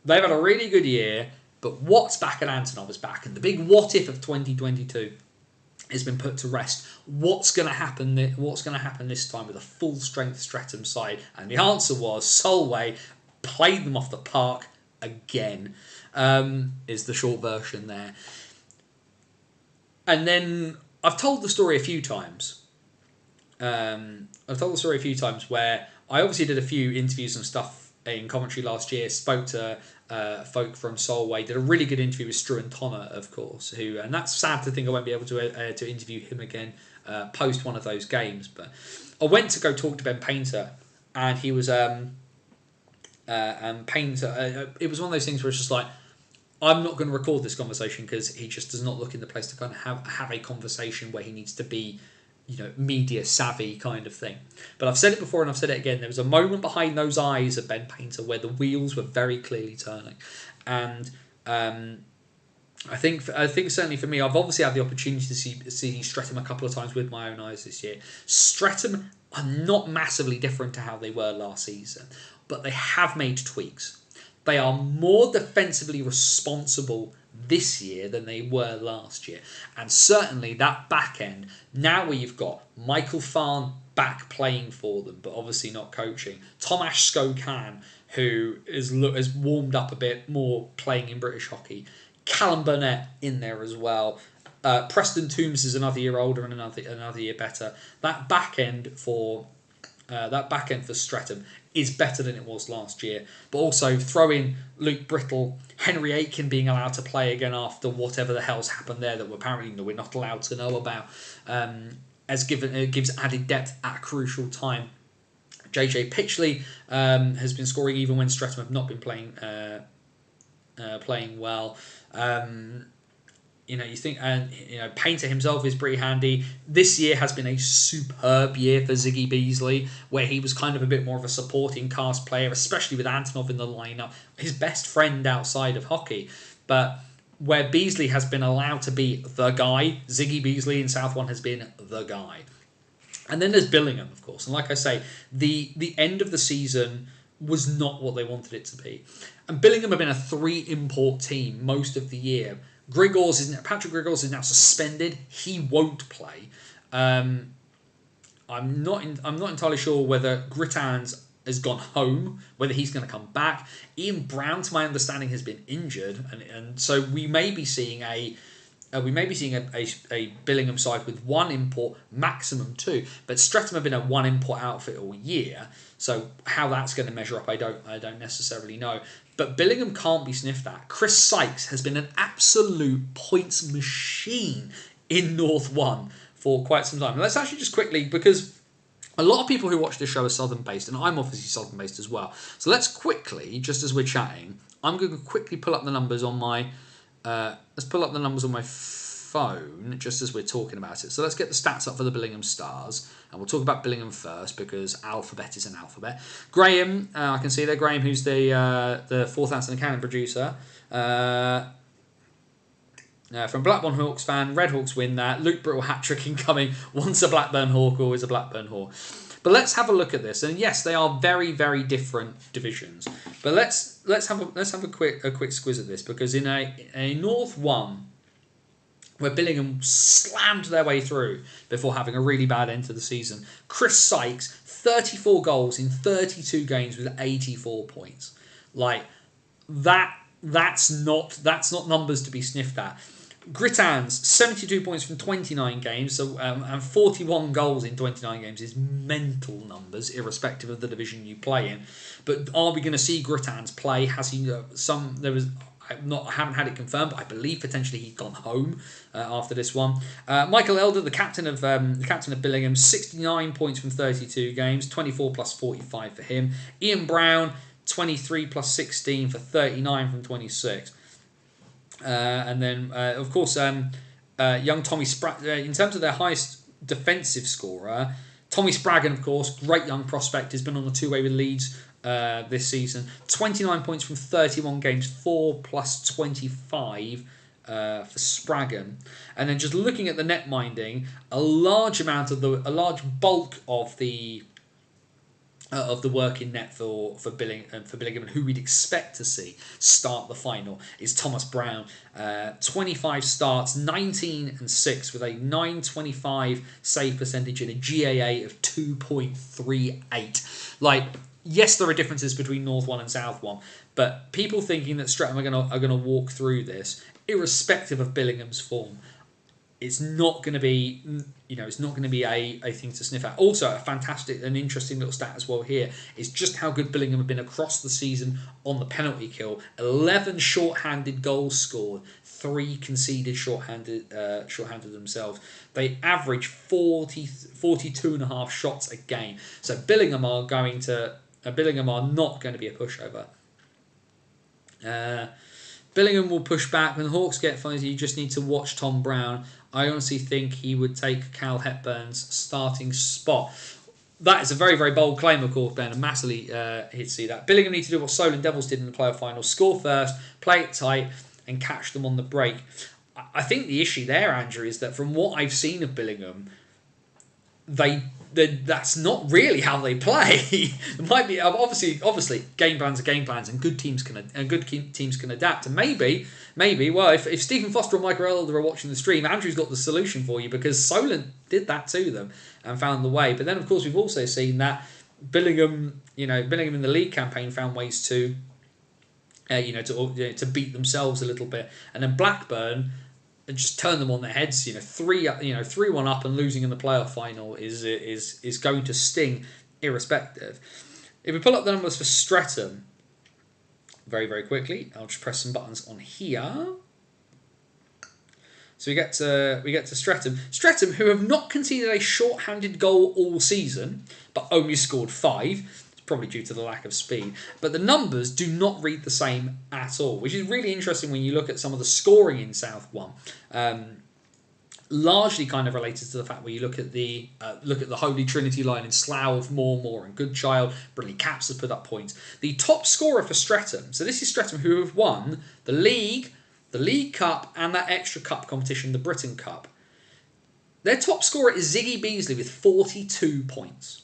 [SPEAKER 1] They've had a really good year, but Watt's back and Antonov is back, and the big what if of 2022 has been put to rest. What's going to happen this time with a full strength Streatham side? And the answer was Solway played them off the park again. Is the short version there. And then I've told the story a few times. Where I obviously did a few interviews and stuff in commentary last year, spoke to folk from Solway, did a really good interview with Struan Tonner, of course, and that's sad to think I won't be able to interview him again post one of those games. But I went to go talk to Ben Painter, and he was and Painter. It was one of those things where it's just like, I'm not going to record this conversation because he just does not look in the place to kind of have a conversation where he needs to be, media savvy kind of thing. But I've said it before and I've said it again. There was a moment behind those eyes of Ben Painter where the wheels were very clearly turning, and I think certainly for me, I've obviously had the opportunity to see Streatham a couple of times with my own eyes this year. Streatham are not massively different to how they were last season, but they have made tweaks. They are more defensively responsible this year than they were last year. And certainly that back end, now where you've got Michael Farn back playing for them, but obviously not coaching. Tomasz Skokan, who has warmed up a bit more playing in British hockey. Callum Burnett in there as well. Preston Toombs is another year older and another year better. That back end for Streatham is better than it was last year. But also throw in Luke Brittle, Henry Aitken being allowed to play again after whatever the hell's happened there that we're not allowed to know about. Gives added depth at a crucial time. JJ Pitchley has been scoring even when Streatham have not been playing well. You think, and Painter himself is pretty handy. This year has been a superb year for Ziggy Beasley, where he was kind of a bit more of a supporting cast player, especially with Antonov in the lineup, his best friend outside of hockey. But where Beasley has been allowed to be the guy, Ziggy Beasley in South One has been the guy. And then there's Billingham, of course. And like I say, the end of the season was not what they wanted it to be. And Billingham have been a 3-import team most of the year. Patrick Grigors is now suspended. He won't play. I'm not entirely sure whether Grittans has gone home, whether he's going to come back. Ian Brown, to my understanding, has been injured, and so we may be seeing a Billingham side with 1 import, maximum 2. But Streatham have been a 1-import outfit all year, so how that's going to measure up, I don't necessarily know. But Billingham can't be sniffed at. Chris Sykes has been an absolute points machine in North 1 for quite some time. And let's actually just quickly, because a lot of people who watch this show are Southern-based, and I'm obviously Southern-based as well. So let's quickly, just as we're chatting, I'm going to quickly pull up the numbers on my phone, just as we're talking about it. So let's get the stats up for the Billingham Stars, and we'll talk about Billingham first because alphabet is an alphabet. Graham, I can see there, Graham, who's the Fourth Anson Cannon producer. From Blackburn Hawks fan, Red Hawks win that. Luke Brittle hat-trick incoming. Once a Blackburn Hawk, always a Blackburn Hawk. But let's have a look at this. And yes, they are very, very different divisions. But let's have a quick squiz at this, because in a North 1, where Billingham slammed their way through before having a really bad end to the season, Chris Sykes, 34 goals in 32 games with 84 points. Like that's not numbers to be sniffed at. Grittans, 72 points from 29 games, so and 41 goals in 29 games is mental numbers, irrespective of the division you play in. But are we going to see Grittans play? Has he I haven't had it confirmed, but I believe potentially he'd gone home after this one. Michael Elder, the captain of Billingham, 69 points from 32 games, 24 plus 45 for him. Ian Brown, 23 plus 16 for 39 from 26. And then, of course, young Tommy in terms of their highest defensive scorer, Tommy Spraggan, of course, great young prospect, has been on the two-way with Leeds this season. 29 points from 31 games, 4 plus 25 for Spraggan. And then just looking at the net minding, a large bulk of the work in net for Billingham, who we'd expect to see start the final, is Thomas Brown. 25 starts, 19 and 6 with a 925 save percentage and a GAA of 2.38. Like, yes, there are differences between North One and South One, but people thinking that Streatham are gonna walk through this, irrespective of Billingham's form, it's not going to be, it's not going to be a thing to sniff at. Also, a fantastic and interesting little stat as well here is just how good Billingham have been across the season on the penalty kill. 11 short-handed goals scored, 3 conceded short-handed themselves. They average 42 and a half shots a game. So Billingham are not going to be a pushover. Billingham will push back. When the Hawks get funny, you just need to watch Tom Brown. I honestly think he would take Cal Hepburn's starting spot. That is a very, very bold claim, of course, Ben, and massively hit to see that. Billingham need to do what Solent Devils did in the playoff final. Score first, play it tight, and catch them on the break. I think the issue there, Andrew, is that from what I've seen of Billingham, that's not really how they play. It might be obviously game plans are game plans, and good teams can adapt. And maybe if Stephen Foster or Michael Elder are watching the stream, Andrew's got the solution for you, because Solent did that to them and found the way. But then of course we've also seen that Billingham in the league campaign found ways to beat themselves a little bit, and then Blackburn and just turn them on their heads. 3-1 up and losing in the playoff final is going to sting, irrespective. If we pull up the numbers for Streatham very, very quickly, I'll just press some buttons on here. So we get to Streatham. Streatham, who have not conceded a short-handed goal all season, but only scored 5. Probably due to the lack of speed, but the numbers do not read the same at all, which is really interesting when you look at some of the scoring in South One. Largely kind of related to the fact where you look at the Holy Trinity line in Slough, Moore and Goodchild. Brilliant Caps have put up points. The top scorer for Streatham, so this is Streatham who have won the League Cup, and that extra cup competition, the Britain Cup. Their top scorer is Ziggy Beasley with 42 points.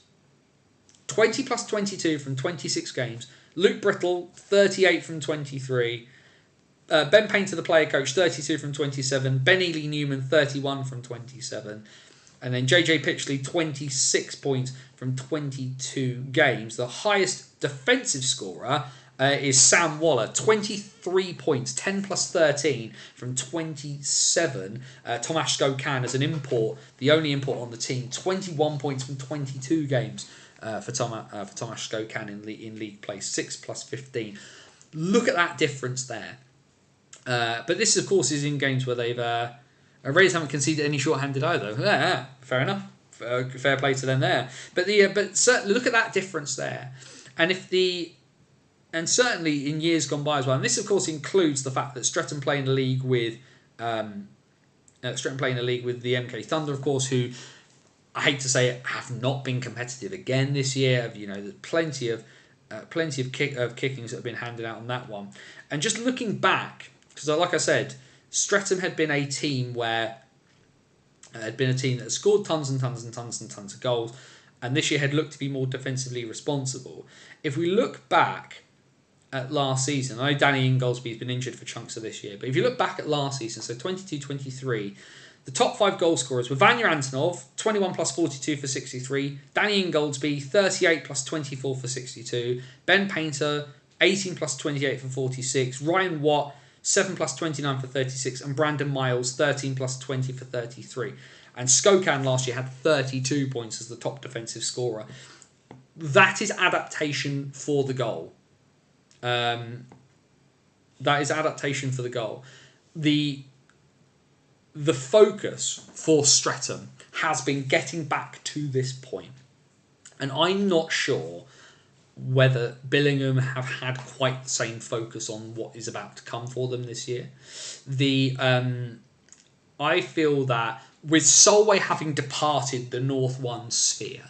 [SPEAKER 1] 20 plus 22 from 26 games. Luke Brittle, 38 from 23. Ben Painter, the player coach, 32 from 27. Ben Ely Newman, 31 from 27. And then JJ Pitchley, 26 points from 22 games. The highest defensive scorer is Sam Waller, 23 points, 10 plus 13 from 27. Tomasz Skokan as an import, the only import on the team, 21 points from 22 games. For Tomasz Skokan in league play, 6 plus 15. Look at that difference there. But this, of course, is in games where they've Raiders haven't conceded any short-handed either. Yeah, fair enough. Fair play to them there. But certainly look at that difference there. And certainly in years gone by as well. And this, of course, includes the fact that Streatham play in a league with the MK Thunder, of course, who, I hate to say it, have not been competitive again this year. There's plenty of kickings that have been handed out on that one. And just looking back, because like I said, Streatham had been a team that had scored tons and tons and tons and tons of goals, and this year had looked to be more defensively responsible. If we look back at last season, I know Danny Ingoldsby's been injured for chunks of this year, but if you look back at last season, so 22-23, the top 5 goal scorers were Vanya Antonov, 21 plus 42 for 63, Danny Ingoldsby, 38 plus 24 for 62, Ben Painter, 18 plus 28 for 46, Ryan Watt, 7 plus 29 for 36, and Brandon Miles, 13 plus 20 for 33. And Skokan last year had 32 points as the top defensive scorer. That is adaptation for the goal. The focus for Streatham has been getting back to this point. And I'm not sure whether Billingham have had quite the same focus on what is about to come for them this year. I feel that with Solway having departed the North One sphere,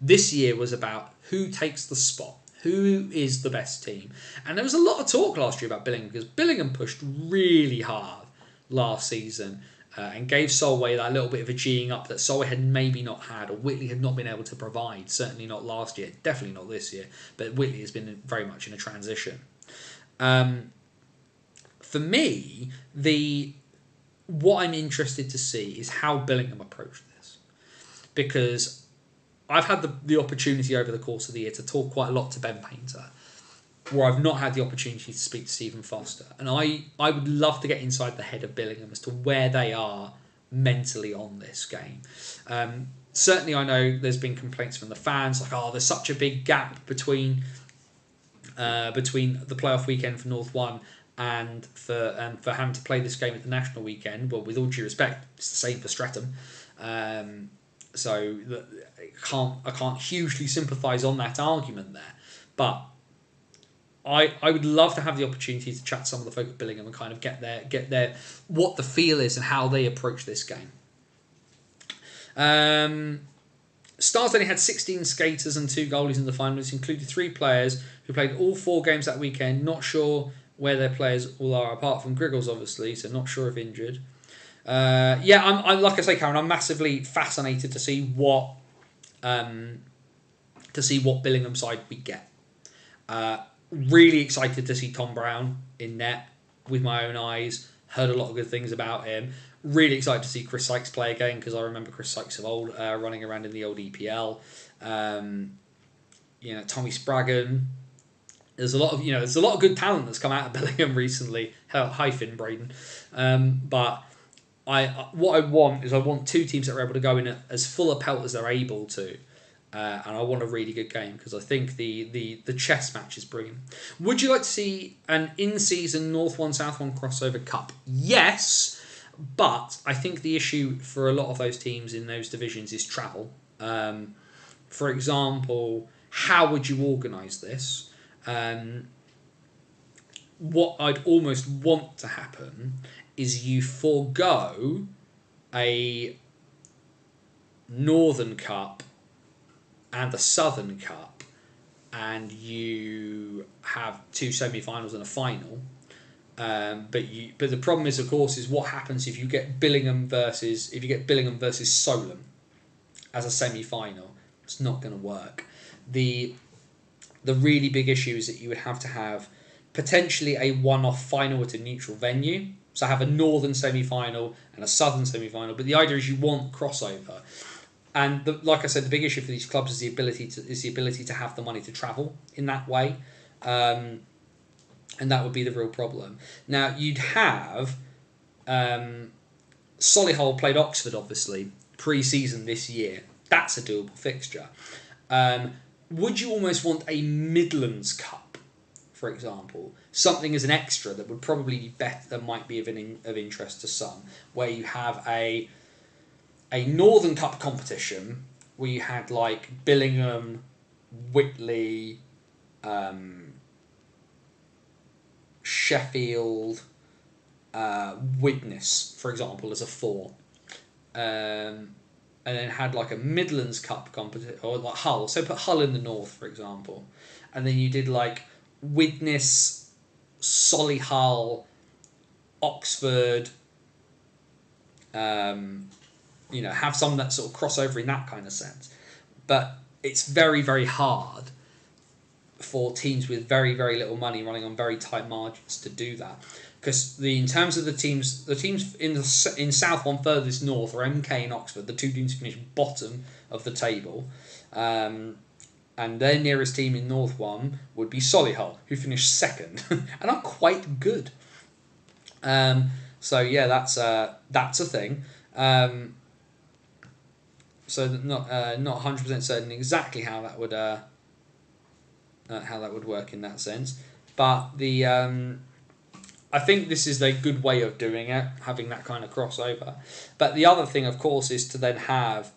[SPEAKER 1] this year was about who takes the spot, who is the best team. And there was a lot of talk last year about Billingham, because Billingham pushed really hard last season and gave Solway that little bit of a G'ing up that Solway had maybe not had, or Whitley had not been able to provide. Certainly not last year, definitely not this year, but Whitley has been very much in a transition. For me, what I'm interested to see is how Billingham approach this, because I've had the opportunity over the course of the year to talk quite a lot to Ben Painter, where I've not had the opportunity to speak to Stephen Foster. And I would love to get inside the head of Billingham as to where they are mentally on this game. Certainly I know there's been complaints from the fans, like, oh, there's such a big gap between the playoff weekend for North One and for having to play this game at the national weekend. Well, with all due respect, it's the same for Streatham. So I can't hugely sympathise on that argument there, but I would love to have the opportunity to chat to some of the folk at Billingham and kind of get their what the feel is and how they approach this game. Stars only had 16 skaters and 2 goalies in the final. This included 3 players who played all 4 games that weekend. Not sure where their players all are, apart from Griggles, obviously, so not sure if injured. I'm like I say, Karen, I'm massively fascinated to see what Billingham side we get. Really excited to see Tom Brown in net with my own eyes. Heard a lot of good things about him. Really excited to see Chris Sykes play again, because I remember Chris Sykes of old running around in the old EPL. Tommy Spraggan. There's a lot of good talent that's come out of Billingham recently. Hi Finn Braden. But what I want 2 teams that are able to go in as full a pelt as they're able to. And I want a really good game, because I think the chess match is brilliant. Would you like to see an in-season North One, South One crossover cup? Yes, but I think the issue for a lot of those teams in those divisions is travel. For example, how would you organise this? What I'd almost want to happen is you forego a Northern Cup and the Southern Cup, and you have 2 semi-finals and a final. But the problem is, of course, is what happens if you get Billingham versus Solent as a semi-final. It's not going to work. The really big issue is that you would have to have potentially a one-off final at a neutral venue. So have a Northern semi-final and a Southern semi-final. But the idea is you want crossover. And like I said, the big issue for these clubs is the ability to have the money to travel in that way, and that would be the real problem. Now you'd have Solihull played Oxford, obviously pre-season this year. That's a doable fixture. Would you almost want a Midlands Cup, for example, something as an extra that would probably be better, that might be of interest to some, where you have a Northern Cup competition where you had like Billingham, Whitley, Sheffield, Widnes, for example, as a 4. And then had like a Midlands Cup competition, or like Hull. So put Hull in the north, for example. And then you did like Widnes, Solihull, Oxford, have some that sort of crossover in that kind of sense. But it's very, very hard for teams with very, very little money running on very tight margins to do that. Because in terms of the teams in South One furthest north are MK and Oxford, the 2 teams finish bottom of the table. And their nearest team in North One would be Solihull, who finished 2nd and are quite good. So yeah, that's a thing. So not 100% certain exactly how that would work in that sense, but I think this is a good way of doing it, having that kind of crossover. But the other thing, of course, is to then have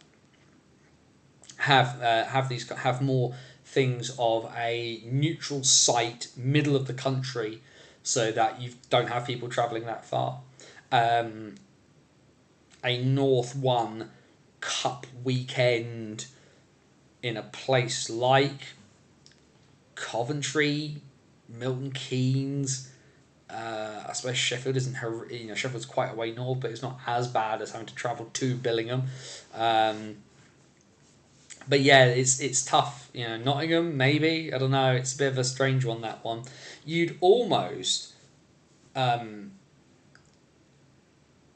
[SPEAKER 1] more things of a neutral site, middle of the country, so that you don't have people travelling that far. A North One Cup weekend in a place like Coventry, Milton Keynes. I suppose Sheffield isn't, Sheffield's quite a way north, but it's not as bad as having to travel to Billingham. But yeah, it's tough. Nottingham, maybe, I don't know. It's a bit of a strange one, that one. You'd almost,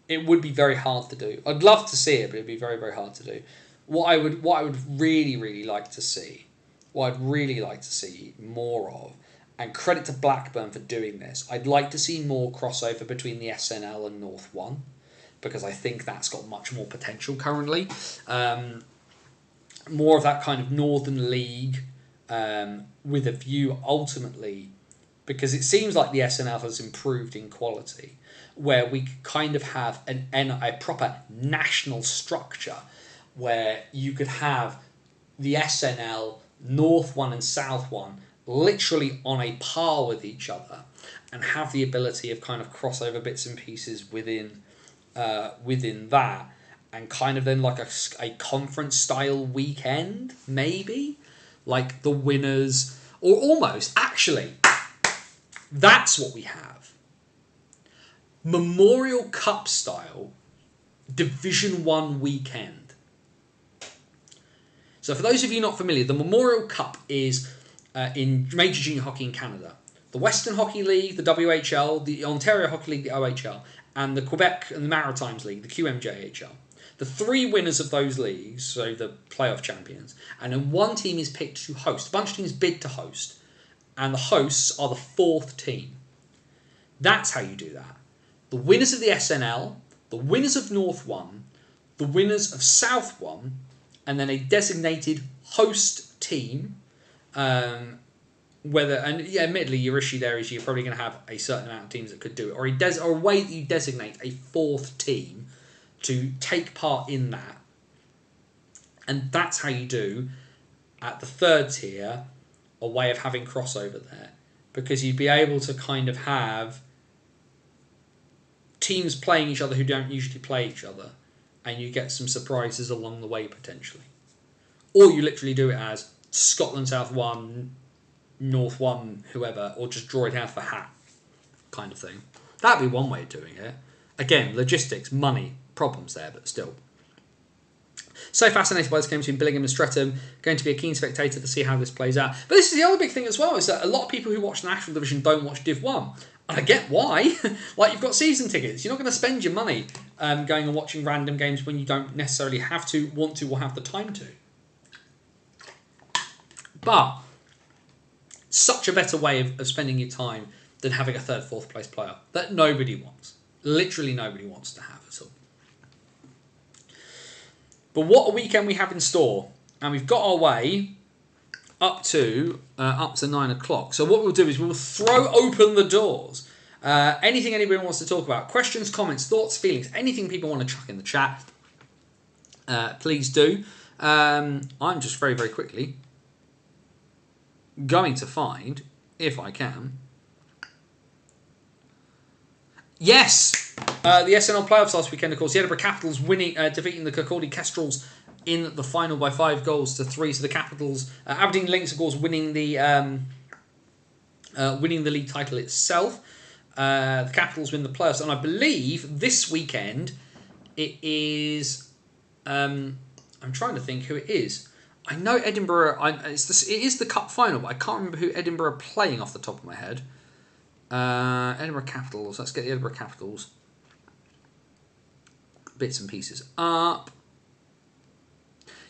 [SPEAKER 1] it would be very hard to do. I'd love to see it, but it'd be very, very hard to do. What I would really, really like to see, more of, and credit to Blackburn for doing this, I'd like to see more crossover between the SNL and North One, because I think that's got much more potential currently. More of that kind of Northern League, with a view ultimately, because it seems like the SNL has improved in quality, where we kind of have a proper national structure where you could have the SNL, North One and South One literally on a par with each other, and have the ability of kind of crossover bits and pieces within that, and kind of then like a conference style weekend, maybe, like the winners, or almost, actually, that's what we have. Memorial Cup style Division 1 weekend. So for those of you not familiar, the Memorial Cup is in Major Junior Hockey in Canada. The Western Hockey League, the WHL, the Ontario Hockey League, the OHL, and the Quebec and the Maritimes League, the QMJHL. The three winners of those leagues, so the playoff champions, and then one team is picked to host. A bunch of teams bid to host, and the hosts are the fourth team. That's how you do that. The winners of the SNL, the winners of North One, the winners of South One, and then a designated host team. Admittedly, your issue there is you're probably going to have a certain amount of teams that could do it, or a way that you designate a fourth team to take part in that. And that's how you do, at the third tier, a way of having crossover there. Because you'd be able to kind of have teams playing each other who don't usually play each other, and you get some surprises along the way, potentially. Or you literally do it as Scotland South 1, North 1, whoever, or just draw it out for hat kind of thing. That'd be one way of doing it. Again, logistics, money, problems there, but still. So fascinated by this game between Billingham and Streatham. Going to be a keen spectator to see how this plays out. But this is the other big thing as well, is that a lot of people who watch the National Division don't watch Div 1. And I get why. Like, you've got season tickets. You're not going to spend your money going and watching random games when you don't necessarily have to, want to, or have the time to. But such a better way of spending your time than having a third, fourth place player that nobody wants. Literally nobody wants to have at all. But what a weekend we have in store. And we've got our way up to 9 o'clock. So what we'll do is we'll throw open the doors. Anything anybody wants to talk about. Questions, comments, thoughts, feelings. Anything people want to chuck in the chat. Please do. I'm just very, very quickly going to find, if I can... Yes! The SNL playoffs last weekend, of course. The Edinburgh Capitals defeating the Kirkcaldy Kestrels in the final by 5-3. So the Capitals, Aberdeen Lynx, of course, winning the league title itself. The Capitals win the playoffs, and I believe this weekend it is. I'm trying to think who it is. I know Edinburgh. It is the Cup final, but I can't remember who Edinburgh are playing off the top of my head. Edinburgh Capitals. Let's get the Edinburgh Capitals bits and pieces up.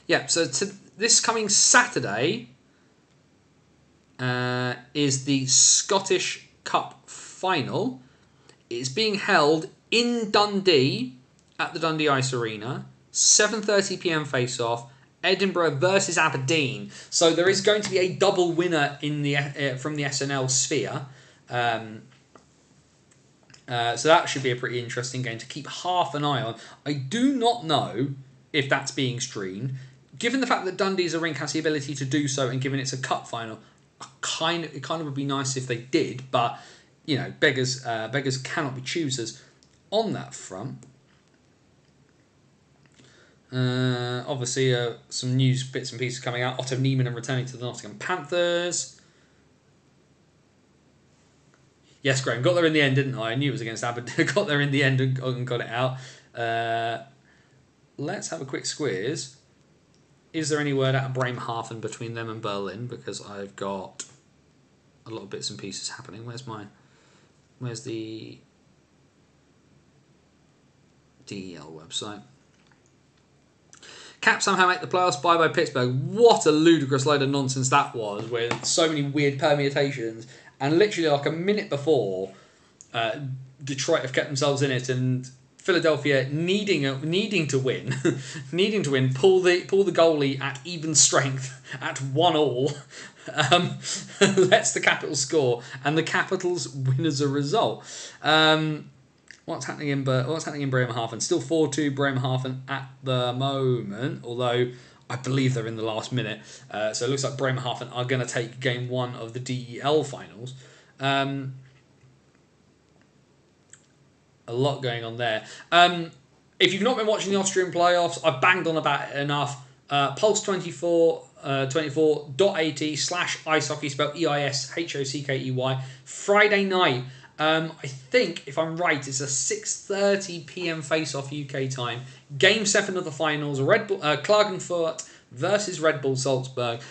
[SPEAKER 1] Yeah, so this coming Saturday is the Scottish Cup final. It's being held in Dundee at the Dundee Ice Arena. 7:30 p.m. face-off. Edinburgh versus Aberdeen. So there is going to be a double winner in the from the SNL sphere. So that should be a pretty interesting game to keep half an eye on. I do not know if that's being streamed. given the fact that Dundee's a rink has the ability to do so, and given it's a cup final, it kind of would be nice if they did. But beggars cannot be choosers on that front. Obviously, some news bits and pieces coming out. Otto Niemann returning to the Nottingham Panthers. Yes, Graham, got there in the end, didn't I? I knew it was against Aberdeen. Got there in the end and got it out. Let's have a quick squeeze. Is there any word out of Bremerhaven between them and Berlin? Because I've got a lot of bits and pieces happening. Where's the DEL website? Cap somehow make the playoffs. Bye Pittsburgh. What a ludicrous load of nonsense that was, with so many weird permutations. And literally like a minute before, Detroit have kept themselves in it, and Philadelphia needing to win, pull the goalie at even strength at 1-1, lets the Capitals score, and the Capitals win as a result. What's happening in Bremerhaven? Still 4-2 Bremerhaven at the moment, although I believe they're in the last minute. So it looks like Bremerhaven are going to take game 1 of the DEL finals. A lot going on there. If you've not been watching the Austrian playoffs, I've banged on about it enough. Pulse24.at/ice hockey, spelled EISHOCKEY. Friday night. I think, if I'm right, it's a 6:30 p.m. face-off UK time. Game 7 of the finals, Klagenfurt versus Red Bull Salzburg.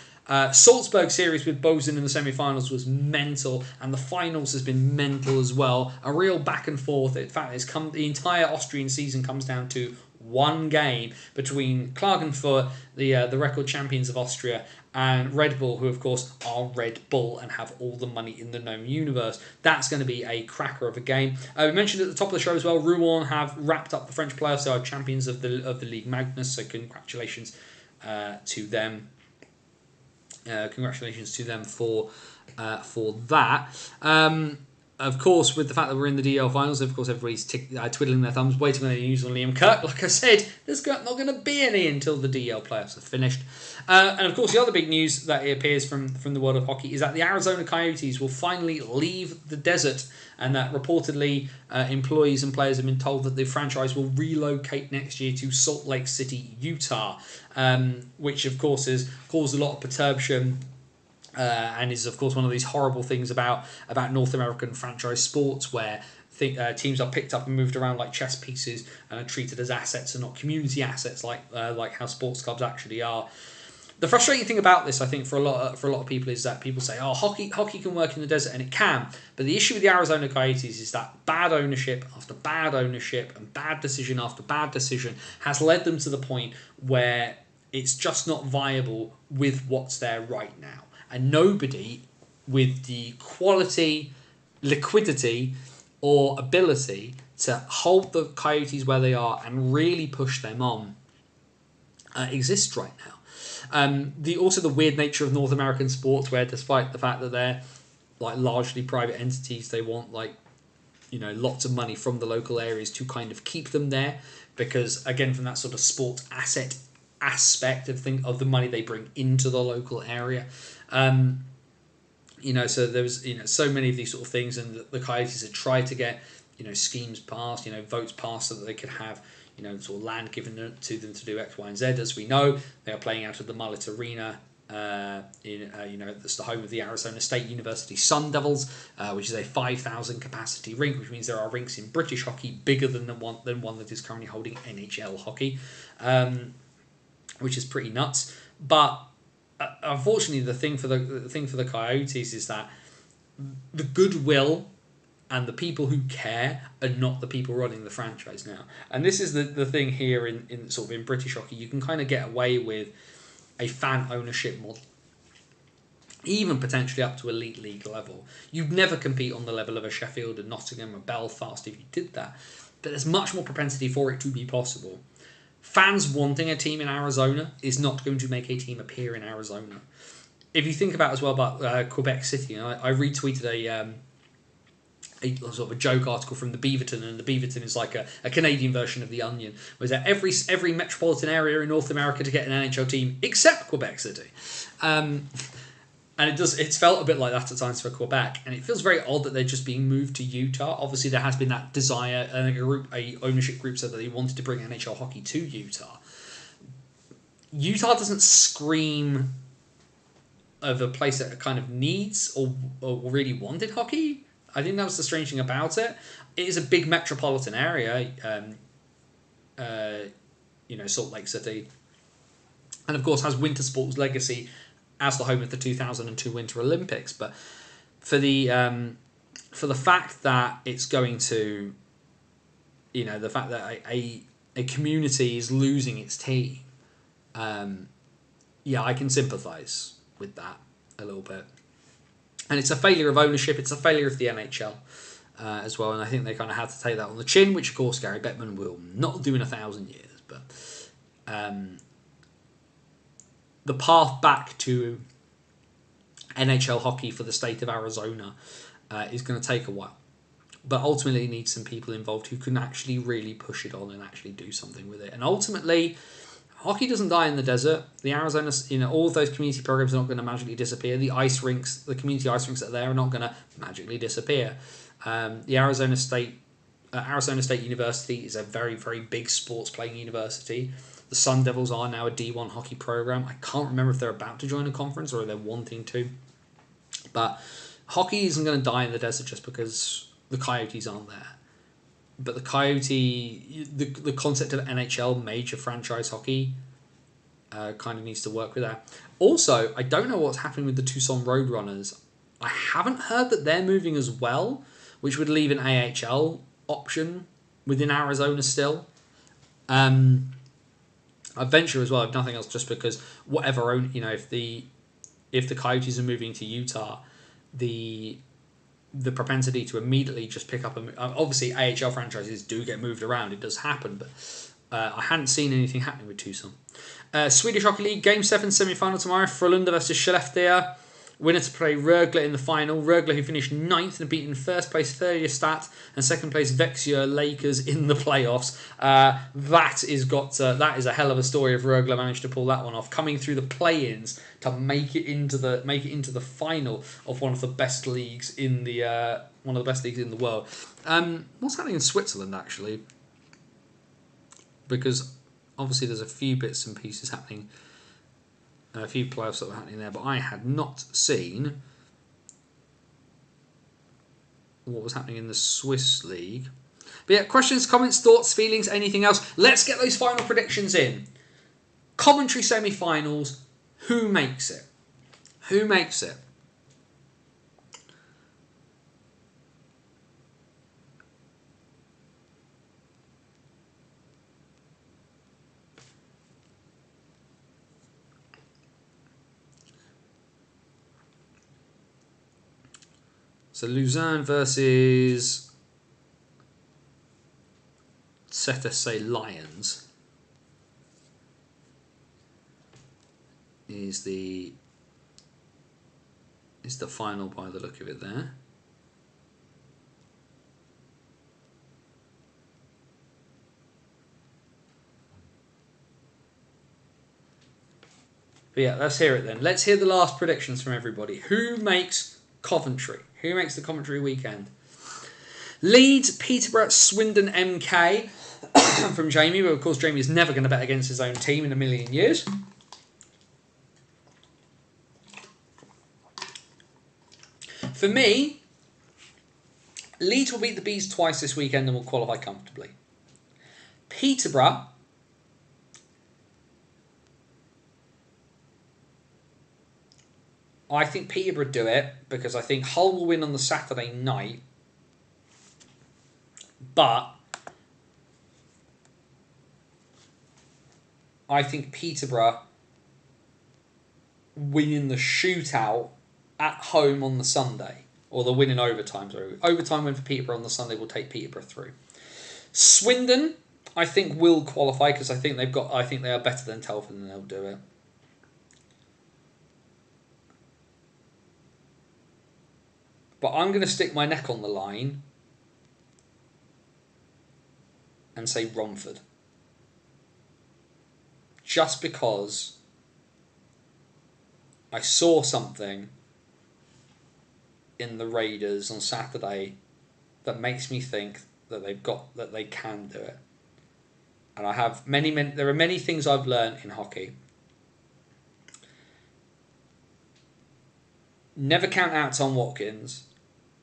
[SPEAKER 1] Salzburg series with Bozen in the semi-finals was mental, and the finals has been mental as well. A real back and forth. In fact, the entire Austrian season comes down to one game between Klagenfurt, the record champions of Austria, and Red Bull, who of course are Red Bull and have all the money in the known universe. That's going to be a cracker of a game. We mentioned at the top of the show as well, Rouen have wrapped up the French playoffs. They are champions of the League Magnus, so congratulations to them. Congratulations to them for that. Of course, with the fact that we're in the DL finals, of course, everybody's twiddling their thumbs, waiting on any news on Liam Kirk. Like I said, there's not going to be any until the DL playoffs are finished. And of course, the other big news that appears from the world of hockey is that the Arizona Coyotes will finally leave the desert, and that reportedly employees and players have been told that the franchise will relocate next year to Salt Lake City, Utah, which of course has caused a lot of perturbation. And is of course one of these horrible things about North American franchise sports, where teams are picked up and moved around like chess pieces and are treated as assets and not community assets like how sports clubs actually are. The frustrating thing about this, I think, for a lot of people is that people say, "Oh, hockey can work in the desert," and it can. But the issue with the Arizona Coyotes is that bad ownership after bad ownership and bad decision after bad decision has led them to the point where it's just not viable with what's there right now. And nobody with the quality, liquidity, or ability to hold the Coyotes where they are and really push them on exists right now. Also the weird nature of North American sports, where despite the fact that they're like largely private entities, they want lots of money from the local areas to kind of keep them there, because again, from that sort of sports asset aspect of the money they bring into the local area. So there was so many of these sort of things, and the Coyotes had tried to get schemes passed, votes passed, so that they could have sort of land given to them to do X, Y, and Z. As we know, they are playing out of the Mullet Arena. That's the home of the Arizona State University Sun Devils, which is a 5,000 capacity rink, which means there are rinks in British hockey bigger than one that is currently holding NHL hockey, which is pretty nuts. But unfortunately, the thing for the Coyotes is that the goodwill and the people who care are not the people running the franchise now. And this is the thing here in British hockey. You can kind of get away with a fan ownership model, even potentially up to elite league level. You'd never compete on the level of a Sheffield, a Nottingham, a Belfast if you did that. But there's much more propensity for it to be possible. Fans wanting a team in Arizona is not going to make a team appear in Arizona. If you think about as well about Quebec City, I retweeted
[SPEAKER 2] a sort of a joke article from the Beaverton, and the Beaverton is like a Canadian version of the Onion, where that every metropolitan area in North America to get an NHL team except Quebec City. And it's felt a bit like that at times for Quebec, and it feels very odd that they're just being moved to Utah. Obviously, there has been that desire, and a ownership group said that they wanted to bring NHL hockey to Utah. Utah doesn't scream of a place that kind of needs or really wanted hockey. I think that was the strange thing about it. It is a big metropolitan area, Salt Lake City, and of course has winter sports legacy as the home of the 2002 Winter Olympics. But for the fact that it's going to, the fact that a community is losing its team, I can sympathise with that a little bit. And it's a failure of ownership. It's a failure of the NHL as well. And I think they kind of had to take that on the chin, which of course Gary Bettman will not do in 1,000 years. But the path back to NHL hockey for the state of Arizona is going to take a while. But ultimately it needs some people involved who can actually really push it on and actually do something with it. And ultimately, hockey doesn't die in the desert. The Arizona, all of those community programs are not going to magically disappear. The ice rinks, the community ice rinks that are there are not going to magically disappear. The Arizona State University is a very, very big sports playing university. The Sun Devils are now a D1 hockey program. I can't remember if they're about to join a conference or they're wanting to. But hockey isn't going to die in the desert just because the Coyotes aren't there. But the the concept of NHL major franchise hockey kind of needs to work with that. Also, I don't know what's happening with the Tucson Roadrunners. I haven't heard that they're moving as well, which would leave an AHL option within Arizona still. I venture as well, if nothing else, just because whatever if the Coyotes are moving to Utah, the propensity to immediately just pick up obviously AHL franchises do get moved around, it does happen, but I hadn't seen anything happening with Tucson. Swedish Hockey League Game 7 semi-final tomorrow, Frölunda versus Skellefteå. Winner to play Rögle in the final. Rögle, who finished 9th and beaten first place Färjestad and second place Växjö Lakers in the playoffs. That is a hell of a story if Rögle managed to pull that one off, coming through the play-ins to make it into the final of one of the best leagues in the world. What's happening in Switzerland actually? Because obviously there's a few bits and pieces happening. A few playoffs that were happening there, but I had not seen what was happening in the Swiss league. But yeah, questions, comments, thoughts, feelings, anything else? Let's get those final predictions in. Commentary semi-finals. Who makes it? Who makes it? So Luzerne versus ZSC Lions is the final by the look of it there. But yeah, let's hear it then. Let's hear the last predictions from everybody. Who makes Coventry? Who makes the Coventry weekend? Leeds, Peterborough, Swindon, MK from Jamie. But of course, Jamie is never going to bet against his own team in a million years. For me, Leeds will beat the Bees twice this weekend and will qualify comfortably. Peterborough, I think Peterborough do it because I think Hull will win on the Saturday night. But I think Peterborough win in the shootout at home on the Sunday. Or they'll win in overtime. Sorry. Overtime win for Peterborough on the Sunday will take Peterborough through. Swindon, I think, will qualify because I think they are better than Telford and they'll do it. But I'm going to stick my neck on the line and say Romford. Just because I saw something in the Raiders on Saturday that makes me think that they can do it. And I have there are many things I've learned in hockey. Never count out Tom Watkins,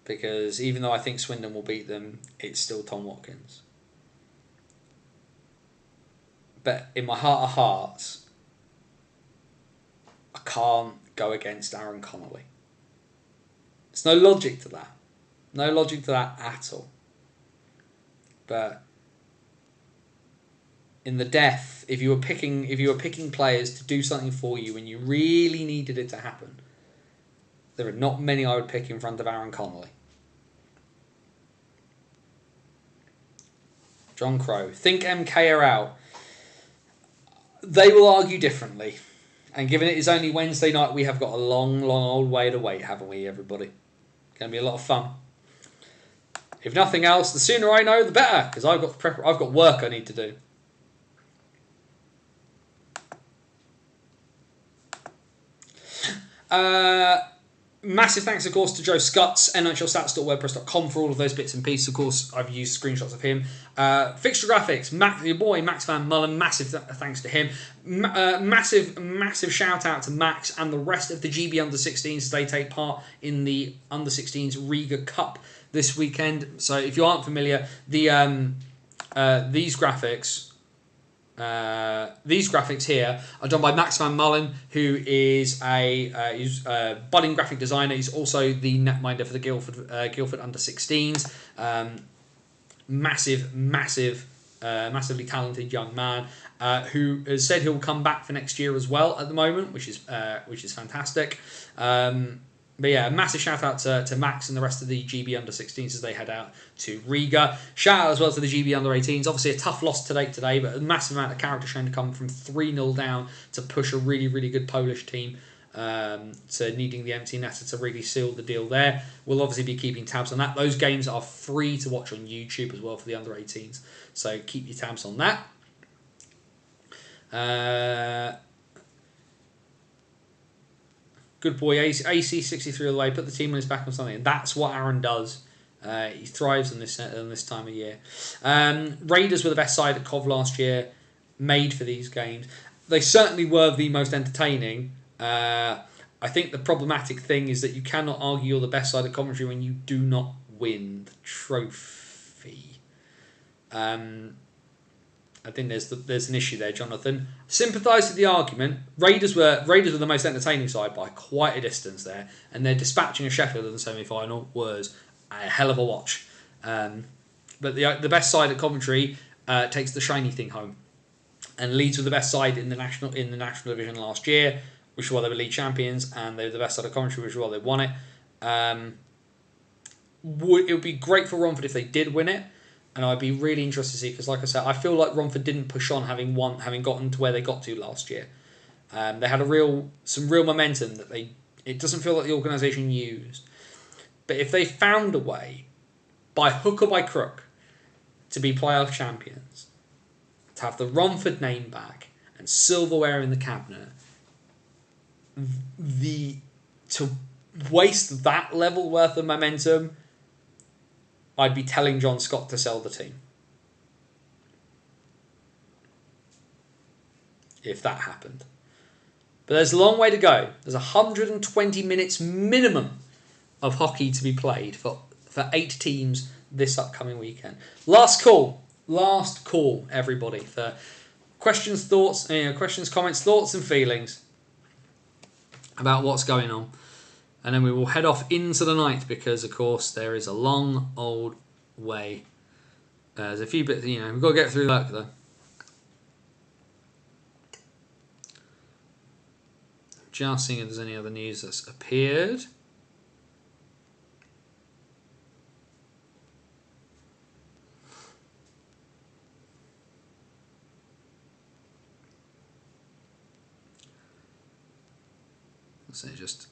[SPEAKER 2] because even though I think Swindon will beat them, it's still Tom Watkins. But in my heart of hearts, I can't go against Aaron Connolly. There's no logic to that. No logic to that at all. But in the death, if you were picking players to do something for you and you really needed it to happen, there are not many I would pick in front of Aaron Connolly. John Crow. Think MK are out. They will argue differently. And given it is only Wednesday night, we have got a long, long old way to wait, haven't we, everybody? Going to be a lot of fun. If nothing else, the sooner I know, the better, because I've got work I need to do. Massive thanks, of course, to Joe Scutts, NHLstats.wordpress.com, for all of those bits and pieces. Of course, I've used screenshots of him. Fixture graphics, your boy Max Van Mullen, massive thanks to him. Massive shout out to Max and the rest of the GB Under-16s as they take part in the Under-16s Riga Cup this weekend. So if you aren't familiar, these graphics here are done by Max Van Mullen, who is a budding graphic designer. He's also the netminder for the Guildford Under-16s. Massively talented young man who has said he'll come back for next year as well at the moment, which is fantastic. But yeah, a massive shout out to Max and the rest of the GB Under-16s as they head out to Riga. Shout out as well to the GB Under-18s. Obviously a tough loss today, but a massive amount of character shown to come from 3-0 down to push a really, really good Polish team to needing the empty netter to really seal the deal there. We'll obviously be keeping tabs on that. Those games are free to watch on YouTube as well for the Under-18s. So keep your tabs on that. Good boy, AC63 all the way. Put the team on his back on something, and that's what Aaron does. He thrives in this time of year. Raiders were the best side at Cov last year, made for these games. They certainly were the most entertaining. I think the problematic thing is that you cannot argue you're the best side at Coventry when you do not win the trophy. I think there's an issue there, Jonathan. Sympathise with the argument. Raiders were the most entertaining side by quite a distance there, and their dispatching of Sheffield in the semi-final was a hell of a watch. But the best side at Coventry takes the shiny thing home, and Leeds were the best side in the national division last year, which is why they were league champions, and they were the best side of Coventry, which is why they won it. It would be great for Romford if they did win it. And I'd be really interested to see, because like I said, I feel like Romford didn't push on having gotten to where they got to last year. They had some real momentum that it doesn't feel like the organisation used. But if they found a way, by hook or by crook, to be playoff champions, to have the Romford name back and silverware in the cabinet, to waste that level worth of momentum, I'd be telling John Scott to sell the team. If that happened. But there's a long way to go. There's 120 minutes minimum of hockey to be played for 8 teams this upcoming weekend. Last call, everybody, for questions, comments, thoughts and feelings about what's going on. And then we will head off into the night because, of course, there is a long old way. There's a few bits, we've got to get through work though. Just seeing if there's any other news that's appeared. Let's say just...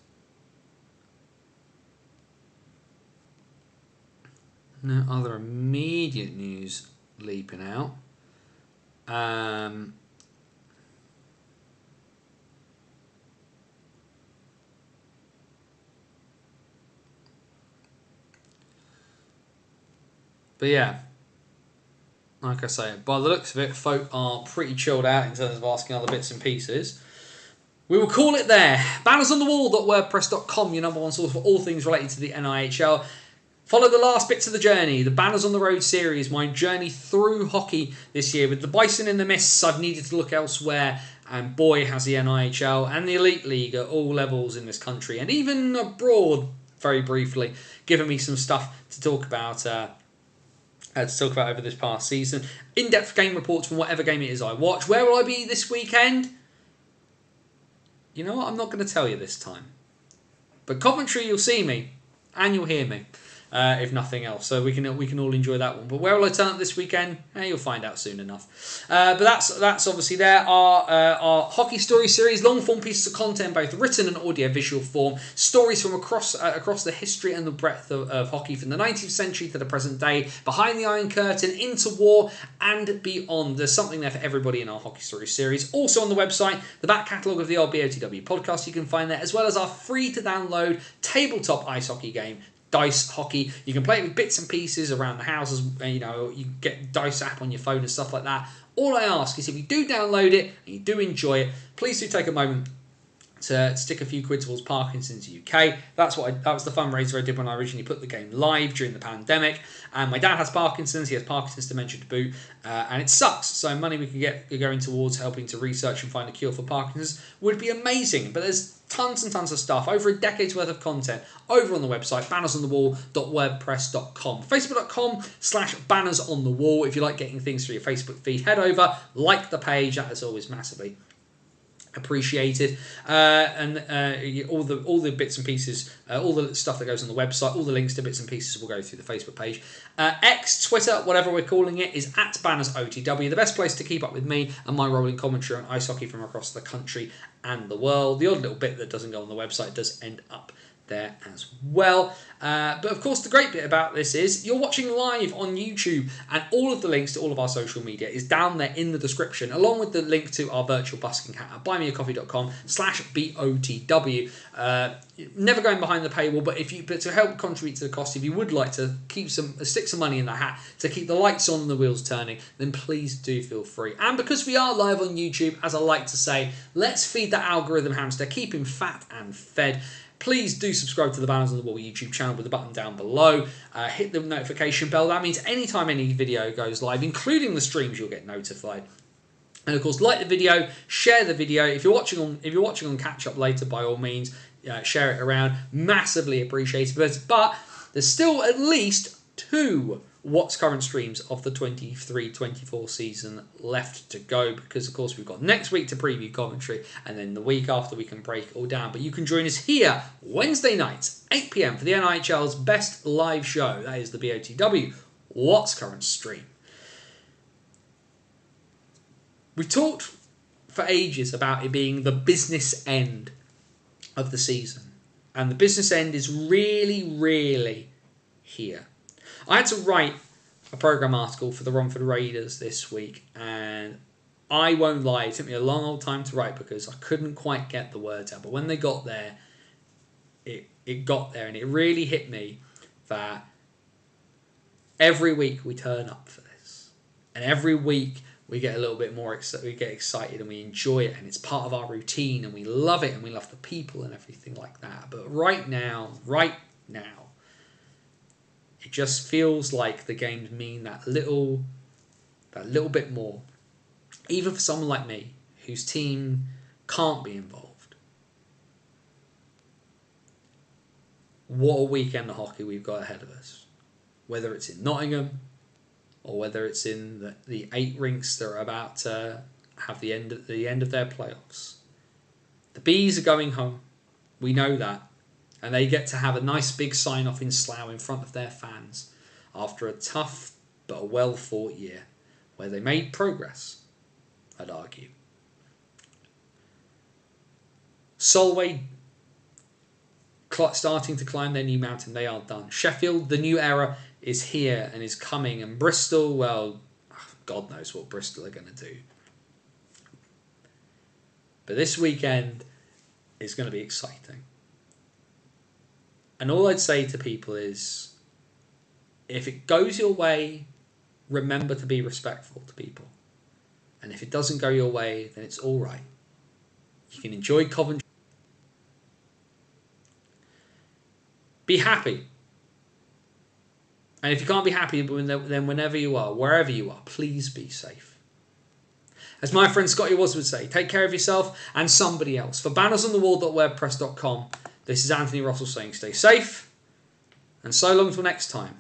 [SPEAKER 2] No other immediate news leaping out. But yeah, like I say, by the looks of it, folk are pretty chilled out in terms of asking other bits and pieces. We will call it there. Bannersonthewall.wordpress.com, your number one source for all things related to the NIHL. Follow the last bits of the journey, the Banners on the Road series, my journey through hockey this year. With the Bison in the mists, I've needed to look elsewhere, and boy has the NIHL and the Elite League at all levels in this country, and even abroad, very briefly, given me some stuff to talk about over this past season. In-depth game reports from whatever game it is I watch. Where will I be this weekend? You know what? I'm not going to tell you this time. But Coventry, you'll see me, and you'll hear me. If nothing else, so we can all enjoy that one. But where will I turn up this weekend? You'll find out soon enough. But that's obviously there. Our hockey story series, long form pieces of content, both written and audio visual form, stories from across the history and the breadth of hockey from the 19th century to the present day, behind the Iron Curtain, into war and beyond. There's something there for everybody in our hockey story series. Also on the website, the back catalogue of the old BOTW podcast you can find there, as well as our free to download tabletop ice hockey game, Dice Hockey. You can play it with bits and pieces around the house. You get Dice app on your phone and stuff like that. All I ask is if you do download it and you do enjoy it, please do take a moment to stick a few quid towards Parkinson's UK. That was the fundraiser I did when I originally put the game live during the pandemic. And my dad has Parkinson's. He has Parkinson's dementia to boot, and it sucks. So money we can get going towards helping to research and find a cure for Parkinson's would be amazing. But there's tons and tons of stuff, over a decade's worth of content over on the website, bannersonthewall.wordpress.com, facebook.com/bannersonthewall. If you like getting things through your Facebook feed, head over, like the page. That is always massively appreciated, and all the bits and pieces, all the stuff that goes on the website, all the links to bits and pieces will go through the Facebook page. X, Twitter, whatever we're calling it, is @BannersOTW, the best place to keep up with me and my rolling commentary on ice hockey from across the country and the world. The odd little bit that doesn't go on the website does end up there as well. But of course, the great bit about this is you're watching live on YouTube, and all of the links to all of our social media is down there in the description, along with the link to our virtual busking hat at buymeacoffee.com/BOTW. Never going behind the paywall, but to help contribute to the cost, if you would like to stick some money in the hat to keep the lights on and the wheels turning, then please do feel free. And because we are live on YouTube, as I like to say, let's feed that algorithm hamster, keep him fat and fed. Please do subscribe to the Banners on the Wall YouTube channel with the button down below. Hit the notification bell. That means anytime any video goes live, including the streams, you'll get notified. And of course, like the video, share the video. If you're watching on catch up later, by all means, share it around. Massively appreciated. But there's still at least 2 What's Current streams of the 23-24 season left to go, because of course we've got next week to preview Coventry, and then the week after we can break it all down. But you can join us here Wednesday nights 8 p.m. for the NIHL's best live show. That is the BOTW What's Current stream. We've talked for ages about it being the business end of the season, and the business end is really, really here. I had to write a programme article for the Romford Raiders this week, and I won't lie, it took me a long old time to write because I couldn't quite get the words out. But when they got there, it got there, and it really hit me that every week we turn up for this, and every week we get a little bit more we get excited and we enjoy it, and it's part of our routine, and we love it, and we love the people and everything like that. But right now, it just feels like the games mean that little bit more. Even for someone like me, whose team can't be involved. What a weekend of hockey we've got ahead of us. Whether it's in Nottingham, or whether it's in the 8 rinks that are about to have the end of their playoffs. The Bees are going home. We know that. And they get to have a nice big sign-off in Slough in front of their fans after a tough but a well-fought year where they made progress, I'd argue. Solway starting to climb their new mountain. They are done. Sheffield, the new era is here and is coming. And Bristol, well, God knows what Bristol are going to do. But this weekend is going to be exciting. And all I'd say to people is, if it goes your way, remember to be respectful to people. And if it doesn't go your way, then it's all right. You can enjoy Coventry. Be happy. And if you can't be happy, then whenever you are, wherever you are, please be safe. As my friend Scotty Woz would say, take care of yourself and somebody else. For bannersonthewall.wordpress.com, this is Anthony Russell saying stay safe, and so long till next time.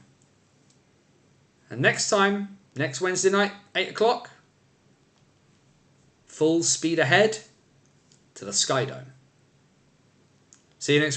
[SPEAKER 2] And next time, next Wednesday night, 8 o'clock, full speed ahead to the Sky Dome. See you next week.